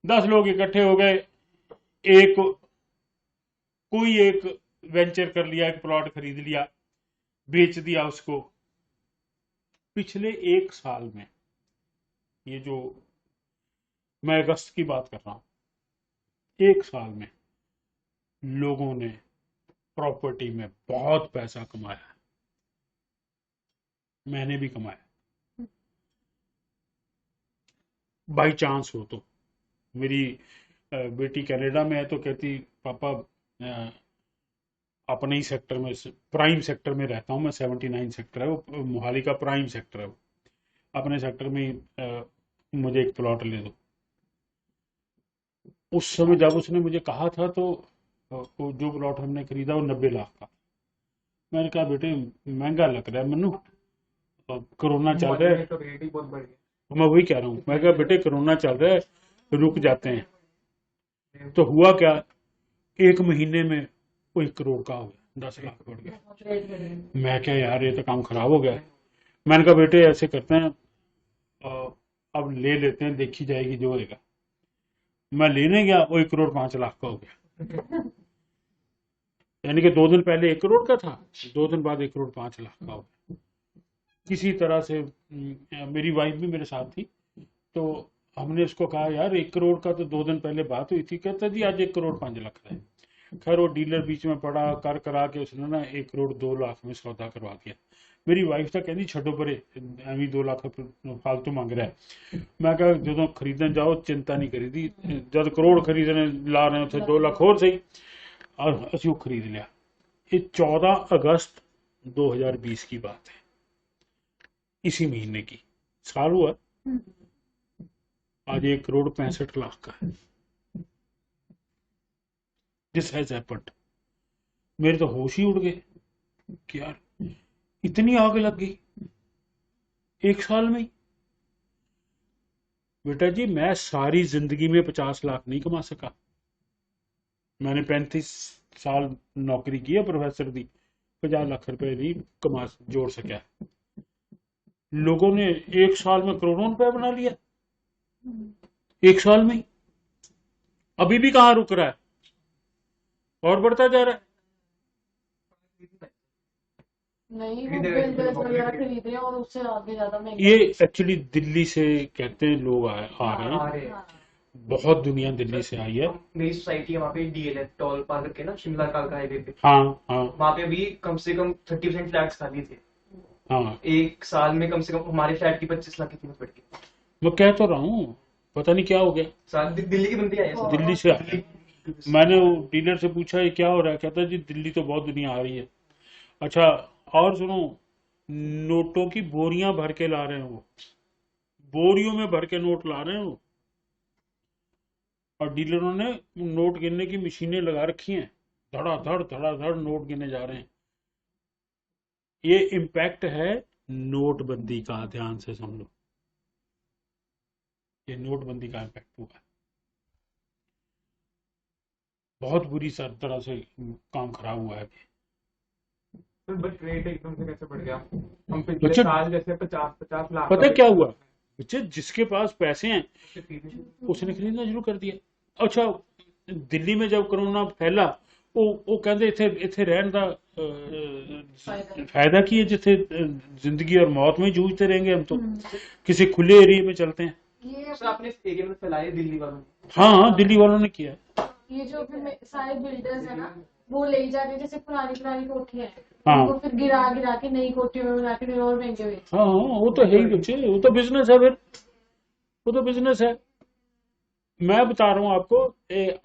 10 लोग इकट्ठे हो गए, कोई एक वेंचर कर लिया, एक प्लॉट खरीद लिया, बेच दिया उसको। पिछले 1 साल में, ये जो मैं अगस्त की बात कर रहा हूं, 1 साल में लोगों ने प्रॉपर्टी में बहुत पैसा कमाया है, मैंने भी कमाया बाई चांस हो तो। मेरी बेटी कनाडा में है तो कहती पापा अपने ही सेक्टर में, प्राइम सेक्टर में रहता हूं मैं, 79 सेक्टर है वो, मोहाली का प्राइम सेक्टर है वो, अपने सेक्टर में मुझे एक प्लॉट ले दो। उस समय जब उसने मुझे कहा था तो वो जो प्लॉट हमने खरीदा वो 90 लाख का। मैंने कहा बेटे महंगा लग रहा है मनु, कोरोना चल रहा है, तो रेट ही बहुत बढ़ गया। मैं वही कह रहा हूँ, मैं कहा बेटे कोरोना चल रहा है, रुक जाते हैं। तो हुआ क्या, 1 महीने में वो 1 करोड़ का हो गया, 10 लाख बढ़ गया। मैं क्या यार ये तो काम खराब हो गया। मैंने कहा बेटे ऐसे करते हैं, अब ले लेते हैं, देखी जाएगी जो होगा। मैं लेने गया, वो 1 करोड़ 5 लाख का हो गया। यानी कि 2 दिन पहले 1 करोड़ का था, 2 दिन बाद 1 करोड़ 5 लाख का हो गया। किसी तरह से मेरी वाइफ भी मेरे साथ थी, तो हमने उसको कहा यार 1 करोड़ का तो 2 दिन पहले बात हुई थी। कहता जी आज 1 करोड़ 5 लाख है। खैर वो डीलर बीच में पड़ा, कर करा के उसने ना 1 करोड़ 2 लाख में सौदा करवा दिया। मेरी वाइफ तो कहती छड्डो परे, एवं 2 लाख फालतू मंग रहा है। मैं कहा जो खरीदने जाओ चिंता नहीं करी थी, जब करोड़ खरीदने ला रहे थे 2 लाख और सही, और असि वो खरीद लिया। ये 14 अगस्त 2020 की बात है, इसी महीने की, साल हुआ आज 1 करोड़ 65 लाख का है। This has happened. मेरे तो होश ही उड़ गए कि यार इतनी आग लग गई 1 साल में। बेटा जी मैं सारी जिंदगी में 50 लाख नहीं कमा सका। मैंने 35 साल नौकरी की है प्रोफेसर दी, 50 लाख रुपए नहीं कमा जोड़ सका। लोगों ने 1 साल में करोड़ों रुपए बना लिया, 1 साल में ही। अभी भी कहां रुक रहा है, और बढ़ता जा रहा है। नहीं वो बिल्डर्स वगैरह खरीद रहे हैं और उससे आगे ज्यादा महंगे। ये एक्चुअली दिल्ली से कहते हैं लोग आ रहे हैं, हाँ। बहुत दुनिया दिल्ली से आई है। मेरी सोसाइटी है वहाँ पे, डीएलएफ टोल पार्क के ना, शिमला कालका हाईवे पे। हाँ हाँ वहाँ पे भी कम से कम 30% फ्लैट्स खाली थे। हाँ 1 साल में कम से कम हमारे फ्लैट की 25 लाख की कीमत बढ़ गई। मैं कह तो रहा हूँ, पता नहीं क्या हो गया। दिल्ली की बंदी आई है। दिल्ली से आई। मैंने वो डीलर से पूछा ये क्या हो रहा है, कहता जी दिल्ली तो बहुत दुनिया आ रही है। अच्छा और सुनो, नोटों की बोरियां भर के ला रहे हैं वो, बोरियों में भर के नोट ला रहे हैं वो, और डीलरों ने नोट गिनने की मशीनें लगा रखी हैं, धड़ाधड़ नोट गिने जा रहे हैं। ये इम्पैक्ट है नोटबंदी का, ध्यान से समझ लो, ये नोटबंदी का इम्पैक्ट हुआ है। बहुत बुरी तरह से काम खराब हुआ है। बट रेट एकदम से कैसे बढ़ गया? हम पिछले बच्चे साल जैसे 50 लाख पता है क्या हुआ, बच्चे जिसके पास पैसे हैं उसने खरीदना शुरू कर दिया। अच्छा दिल्ली में जब कोरोना फैला, वो कहते इथे रहने का फायदा की है, जिथे जिंदगी और मौत में जूझते रहेंगे हम तो किसी खुले एरिया में चलते हैं। ये आपने इस एरिया में फैलाया दिल्ली वालों ने। हाँ दिल्ली वालों ने किया। ये जो फिर सारे बिल्डर्स है ना, वो ले जा रहे हैं, जैसे पुरानी कोठियां हैं, हाँ उनको फिर गिरा के नई कोठियों में बना के और महंगे बेच। हाँ वो तो है ही बच्चे, वो तो बिजनेस है फिर। वो तो बिजनेस है। मैं बता रहा हूं आपको,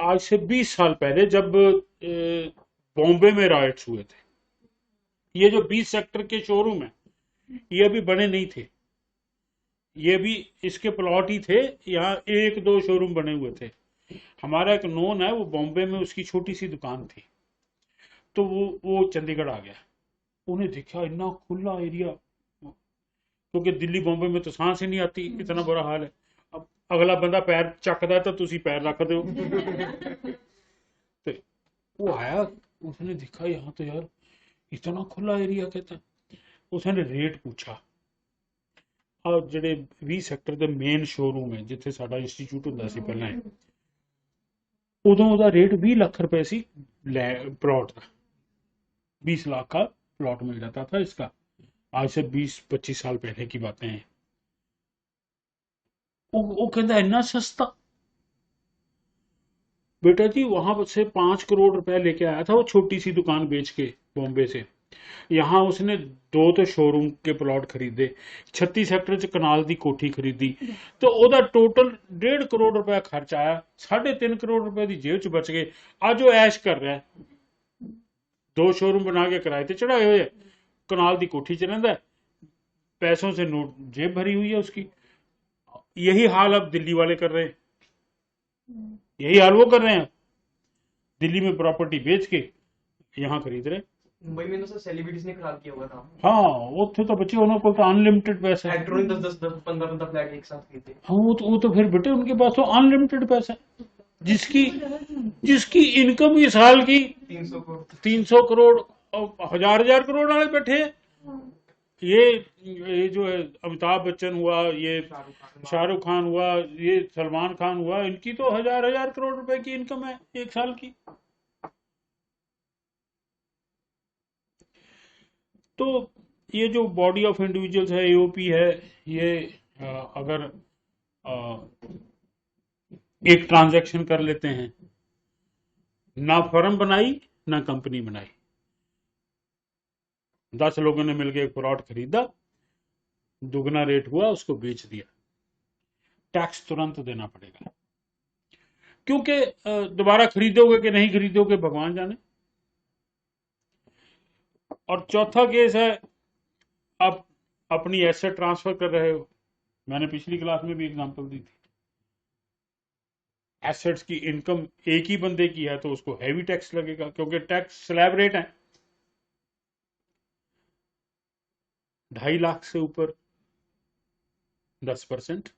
आज से 20 साल पहले जब बॉम्बे में राइट्स हुए थे, ये जो 20 सेक्टर के शोरूम है ये अभी बने नहीं थे, ये भी इसके प्लॉट ही थे, यहाँ 1-2 शोरूम बने हुए थे। हमारा एक नोन है, वो बॉम्बे में उसकी छोटी सी दुकान थी, तो वो चंडीगढ़ आ गया, उन्हें देखा इतना खुला एरिया, क्योंकि दिल्ली बॉम्बे में तो सांस ही नहीं आती, इतना बुरा हाल है। अब अगला बंदा पैर चकदा तो तुसी पैर रख दो। तो वो आया, उसने देखा यहाँ तो यार इतना खुला एरिया, कहता उसने रेट पूछा। और ਜਿਹੜੇ 20 ਸੈਕਟਰ ਦੇ ਮੇਨ ਸ਼ੋਰੂਮ ਹੈ ਜਿੱਥੇ ਸਾਡਾ ਇੰਸਟੀਚਿਊਟ ਹੁੰਦਾ ਸੀ ਪਹਿਲਾਂ, ਉਦੋਂ ਉਹਦਾ रेट 20 लाख रुपए सी प्लॉट का, 20 लाख का प्लॉट मिल जाता था इसका। आज से 20-25 साल पहले की बातें हैं। वो कहता इतना सस्ता। बेटा जी वहां से 5 करोड़ रुपए लेके आया था वो छोटी सी दुकान बेच के बॉम्बे से, यहाँ उसने 2 तो शोरूम के प्लॉट खरीदे, 36 सेक्टर च कनाल दी कोठी खरीदी, तो ओदा टोटल 1.5 करोड़ रुपया खर्च आया, 3.5 करोड़ रुपए दी जेब च बच गए। आज वो ऐश कर रहा है, 2 शोरूम बना के किराए ते चढ़ाए हुए, कनाल दी कोठी च रहिंदा है, पैसों से नोट जेब भरी हुई है उसकी। यही हाल अब दिल्ली वाले कर रहे हैं, यही हाल वो कर रहे हैं, दिल्ली में प्रॉपर्टी बेच के यहाँ खरीद रहे। मुंबई में तो सर सेलिब्रिटीज ने खराब किया हुआ था। हाँ उत्थे तो बच्चे उन्होंने को तो अनलिमिटेड पैसा है। एक्टरों ने 10-15 फ्लैट एक साथ खरीदे। हाँ वो तो फिर बेटे उनके पास तो अनलिमिटेड पैसा है, जिसकी इनकम ही साल की 300 करोड़ और हजार करोड़ वाले बैठे हैं। ये जो है अमिताभ बच्चन हुआ, ये शाहरुख खान हुआ, ये सलमान खान हुआ, इनकी तो हजार करोड़ रुपए की इनकम है एक साल की। तो ये जो बॉडी ऑफ इंडिविजुअल्स है, एओपी है, ये अगर एक ट्रांजैक्शन कर लेते हैं, ना फर्म बनाई ना कंपनी बनाई, 10 लोगों ने मिलकर एक प्लॉट खरीदा, दुगना रेट हुआ, उसको बेच दिया, टैक्स तुरंत देना पड़ेगा, क्योंकि दोबारा खरीदोगे कि नहीं खरीदोगे भगवान जाने। और चौथा केस है, आप अपनी एसेट ट्रांसफर कर रहे हो, मैंने पिछली क्लास में भी एग्जांपल दी थी, एसेट्स की इनकम एक ही बंदे की है तो उसको हैवी टैक्स लगेगा, क्योंकि टैक्स स्लैब रेट है, 2.5 लाख से ऊपर 10%,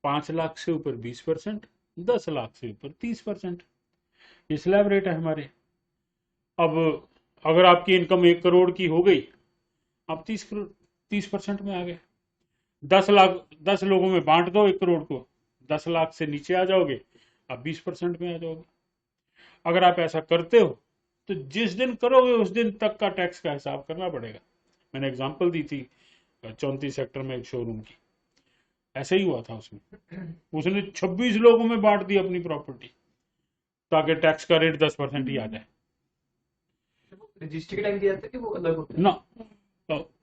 5 लाख से ऊपर 20%, 10 लाख से ऊपर 30%, ये स्लैब रेट है हमारे। अब अगर आपकी इनकम 1 करोड़ की हो गई, आप 30% में आ गए। 10 लोगों में बांट दो 1 करोड़ को, 10 लाख से नीचे आ जाओगे, आप 20% में आ जाओगे। अगर आप ऐसा करते हो तो जिस दिन करोगे उस दिन तक का टैक्स का हिसाब करना पड़ेगा। मैंने एग्जांपल दी थी 34 सेक्टर में एक शोरूम की, ऐसे ही हुआ था उसमें, उसने 26 लोगों में बांट दी अपनी प्रॉपर्टी ताकि टैक्स का रेट 10% ही आ जाए। रजिस्ट्री के टाइम दिया था कि वो अलग होता है ना,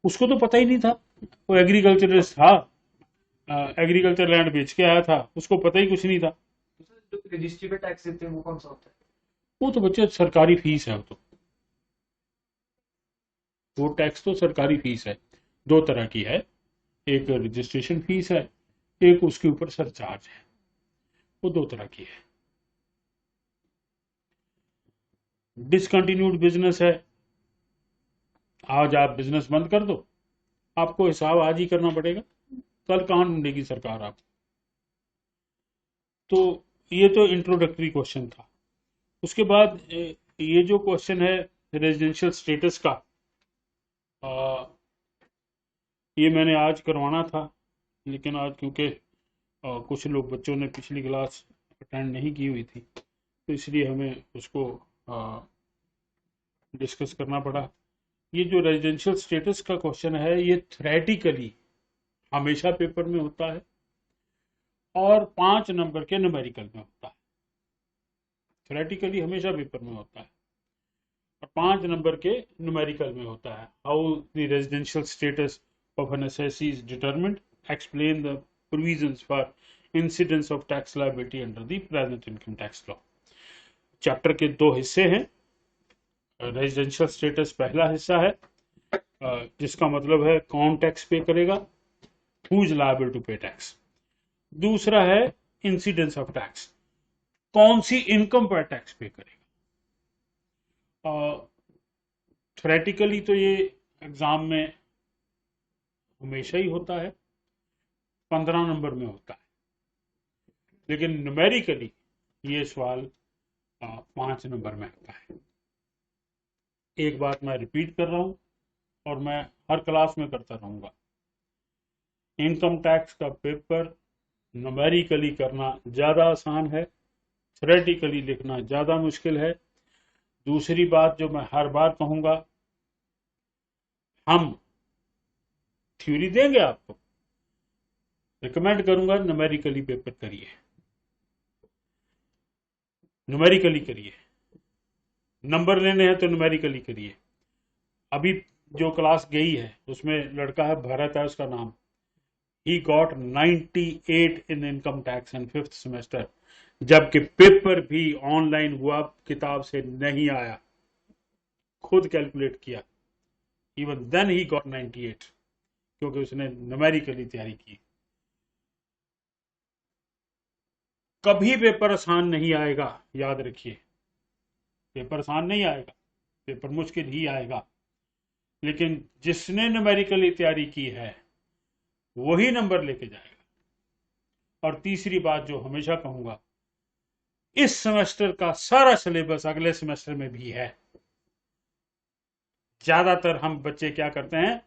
उसको तो पता ही नहीं था, वो एग्रीकल्चरिस्ट था, एग्रीकल्चर लैंड बेच के आया था, उसको पता ही कुछ नहीं था। जो रजिस्ट्री पे टैक्स देते हैं वो कौन सा होता है? वो तो बच्चे सरकारी फीस है, वो टैक्स तो सरकारी फीस है, 2 तरह की है, एक रजिस्ट्रेशन फीस है, एक उसके ऊपर सरचार्ज है, वो 2 तरह की है। डिसकंटिन्यूड बिजनेस है, आज आप बिजनेस बंद कर दो, आपको हिसाब आज ही करना पड़ेगा, कल कहां ढूंढेगी सरकार आपको। तो ये तो इंट्रोडक्टरी क्वेश्चन था। उसके बाद ये जो क्वेश्चन है रेजिडेंशियल स्टेटस का, ये मैंने आज करवाना था, लेकिन आज क्योंकि कुछ लोग बच्चों ने पिछली क्लास अटेंड नहीं की हुई थी तो इसलिए हमें उसको डिस्कस करना पड़ा। ये जो रेजिडेंशियल स्टेटस का क्वेश्चन है ये थ्योरेटिकली हमेशा पेपर में होता है और 5 नंबर के न्यूमेरिकल में होता है। थ्योरेटिकली हमेशा पेपर में होता है और 5 नंबर के न्यूमेरिकल में होता है। How the residential status of an SSC is determined, explain the provisions for incidence of tax liability under the present income tax law. Chapter के 2 हिस्से हैं। रेजिडेंशियल स्टेटस पहला हिस्सा है, जिसका मतलब है कौन टैक्स पे करेगा, हु इज लायबल टू पे टैक्स। दूसरा है इंसिडेंस ऑफ टैक्स, कौन सी इनकम पर टैक्स पे करेगा। थ्योरेटिकली तो ये एग्जाम में हमेशा ही होता है, 15 नंबर में होता है, लेकिन न्यूमेरिकली ये सवाल 5 नंबर में आता है। एक बात मैं रिपीट कर रहा हूं और मैं हर क्लास में करता रहूंगा, इनकम टैक्स का पेपर न्यूमेरिकली करना ज़्यादा आसान है, थ्योरेटिकली लिखना ज़्यादा मुश्किल है। दूसरी बात जो मैं हर बार कहूंगा, हम थ्योरी देंगे आपको, रिकमेंड करूंगा न्यूमेरिकली पेपर करिए, न्यूमेरिकली करिए। नंबर लेने हैं तो न्यूमेरिकली करिए। अभी जो क्लास गई है उसमें लड़का है भरत है उसका नाम, he got 98 in income tax in 5th semester, जबकि पेपर भी ऑनलाइन हुआ, किताब से नहीं आया, खुद कैलकुलेट किया, इवन देन ही गॉट 98, क्योंकि उसने न्यूमेरिकली तैयारी की। कभी पेपर आसान नहीं आएगा, याद रखिए, पेपर आसान नहीं आएगा, पेपर मुश्किल ही आएगा, लेकिन जिसने न्यूमेरिकली तैयारी की है वही नंबर लेके जाएगा। और तीसरी बात जो हमेशा कहूंगा, इस सेमेस्टर का सारा सिलेबस अगले सेमेस्टर में भी है। ज्यादातर हम बच्चे क्या करते हैं,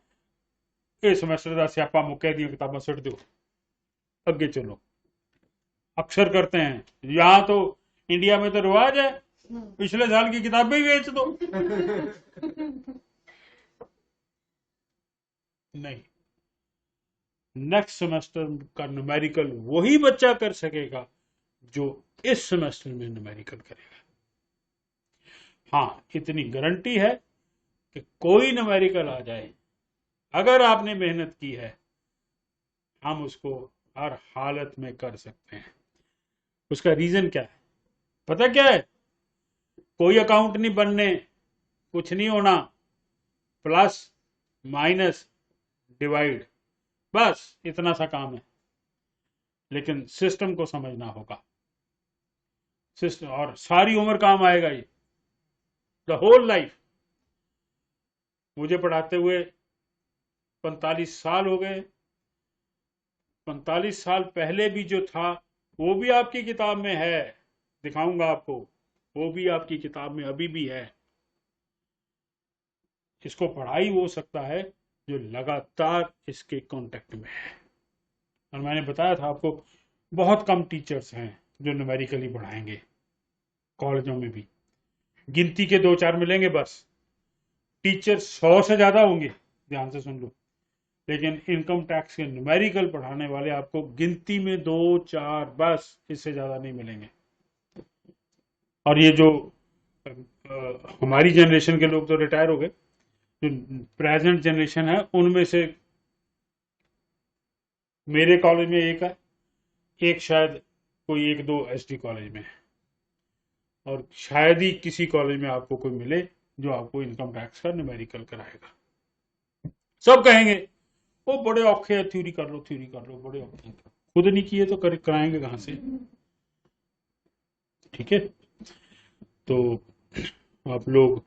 इस सेमेस्टर का स्यापा मुक्के दी किताबें सुट दो, अगे चलो, अक्सर करते हैं। यहां तो इंडिया में तो रिवाज है, पिछले साल की किताबें ही बेच दो। नहीं, नेक्स्ट सेमेस्टर का न्यूमेरिकल वही बच्चा कर सकेगा जो इस सेमेस्टर में न्यूमेरिकल करेगा। हाँ, इतनी गारंटी है कि कोई न्यूमेरिकल आ जाए, अगर आपने मेहनत की है, हम उसको हर हालत में कर सकते हैं। उसका रीजन क्या है पता क्या है? कोई अकाउंट नहीं बनने, कुछ नहीं होना, प्लस माइनस डिवाइड, बस इतना सा काम है। लेकिन सिस्टम को समझना होगा, सिस्टम, और सारी उम्र काम आएगा ये, द होल लाइफ। मुझे पढ़ाते हुए 45 साल हो गए, 45 साल पहले भी जो था वो भी आपकी किताब में है, दिखाऊंगा आपको, वो भी आपकी किताब में अभी भी है। इसको पढ़ाई हो सकता है जो लगातार इसके कांटेक्ट में है। और मैंने बताया था आपको, बहुत कम टीचर्स हैं जो न्यूमेरिकली पढ़ाएंगे, कॉलेजों में भी गिनती के 2-4 मिलेंगे बस। टीचर 100 से ज्यादा होंगे, ध्यान से सुन लो, लेकिन इनकम टैक्स के न्यूमेरिकल पढ़ाने वाले आपको गिनती में 2-4 बस, इससे ज्यादा नहीं मिलेंगे। और ये जो हमारी जनरेशन के लोग तो रिटायर हो गए, जो प्रेजेंट जनरेशन है उनमें से मेरे कॉलेज में एक है, एक शायद कोई 1-2 एसटी कॉलेज में है, और शायद ही किसी कॉलेज में आपको कोई मिले जो आपको इनकम टैक्स का न्यूमेरिकल कराएगा। सब कहेंगे वो बड़े औखे है, थ्योरी कर लो, थ्योरी कर लो, बड़े औखे हैं। खुद नहीं किए तो कराएंगे कहां से? ठीक है, तो आप लोग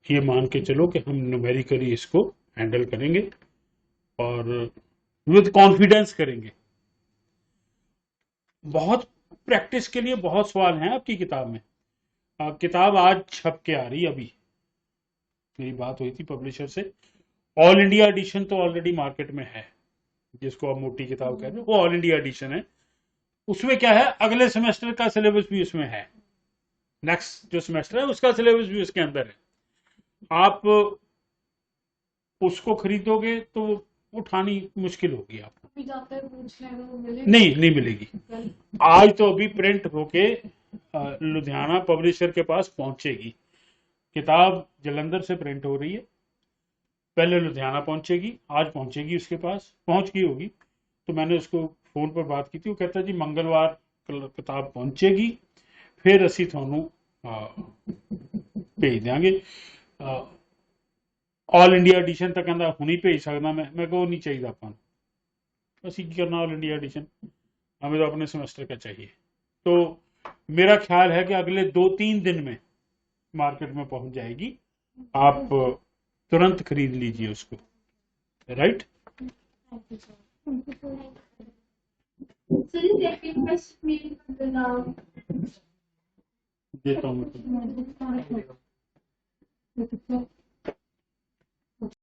ये मान के चलो कि हम न्यूमेरिकली इसको हैंडल करेंगे और विद कॉन्फिडेंस करेंगे। बहुत प्रैक्टिस के लिए बहुत सवाल हैं आपकी किताब में। किताब आज छप के आ रही, अभी मेरी बात हुई थी पब्लिशर से, ऑल इंडिया एडिशन तो ऑलरेडी मार्केट में है, जिसको आप मोटी किताब कह रहे हो, वो ऑल इंडिया एडिशन है। उसमें क्या है, अगले सेमेस्टर का सिलेबस भी उसमें है, नेक्स्ट जो सेमेस्टर है उसका सिलेबस भी उसके अंदर है। आप उसको खरीदोगे तो उठानी मुश्किल होगी आपको, अभी जाकर पूछ लेना, वो मिलेगी? नहीं मिलेगी। आज तो अभी प्रिंट होके लुधियाना पब्लिशर के पास पहुंचेगी। किताब जलंधर से प्रिंट हो रही है, पहले लुधियाना पहुंचेगी, आज पहुंचेगी, उसके पास पहुंच गई होगी। तो मैंने उसको फोन पर बात की थी, वो कहता जी मंगलवार किताब पहुंचेगी, फिर असी थानू भेज देंगे। ऑल इंडिया एडिशन तो कहता हुणी भेज सकदा मैं को नहीं चाहिए अपन, असी की करना ऑल इंडिया एडिशन, हमें तो अपने सेमेस्टर का चाहिए। तो मेरा ख्याल है कि अगले 2-3 दिन में मार्केट में पहुंच जाएगी, आप तुरंत खरीद लीजिए उसको, right. So the second question is देता हूँ This is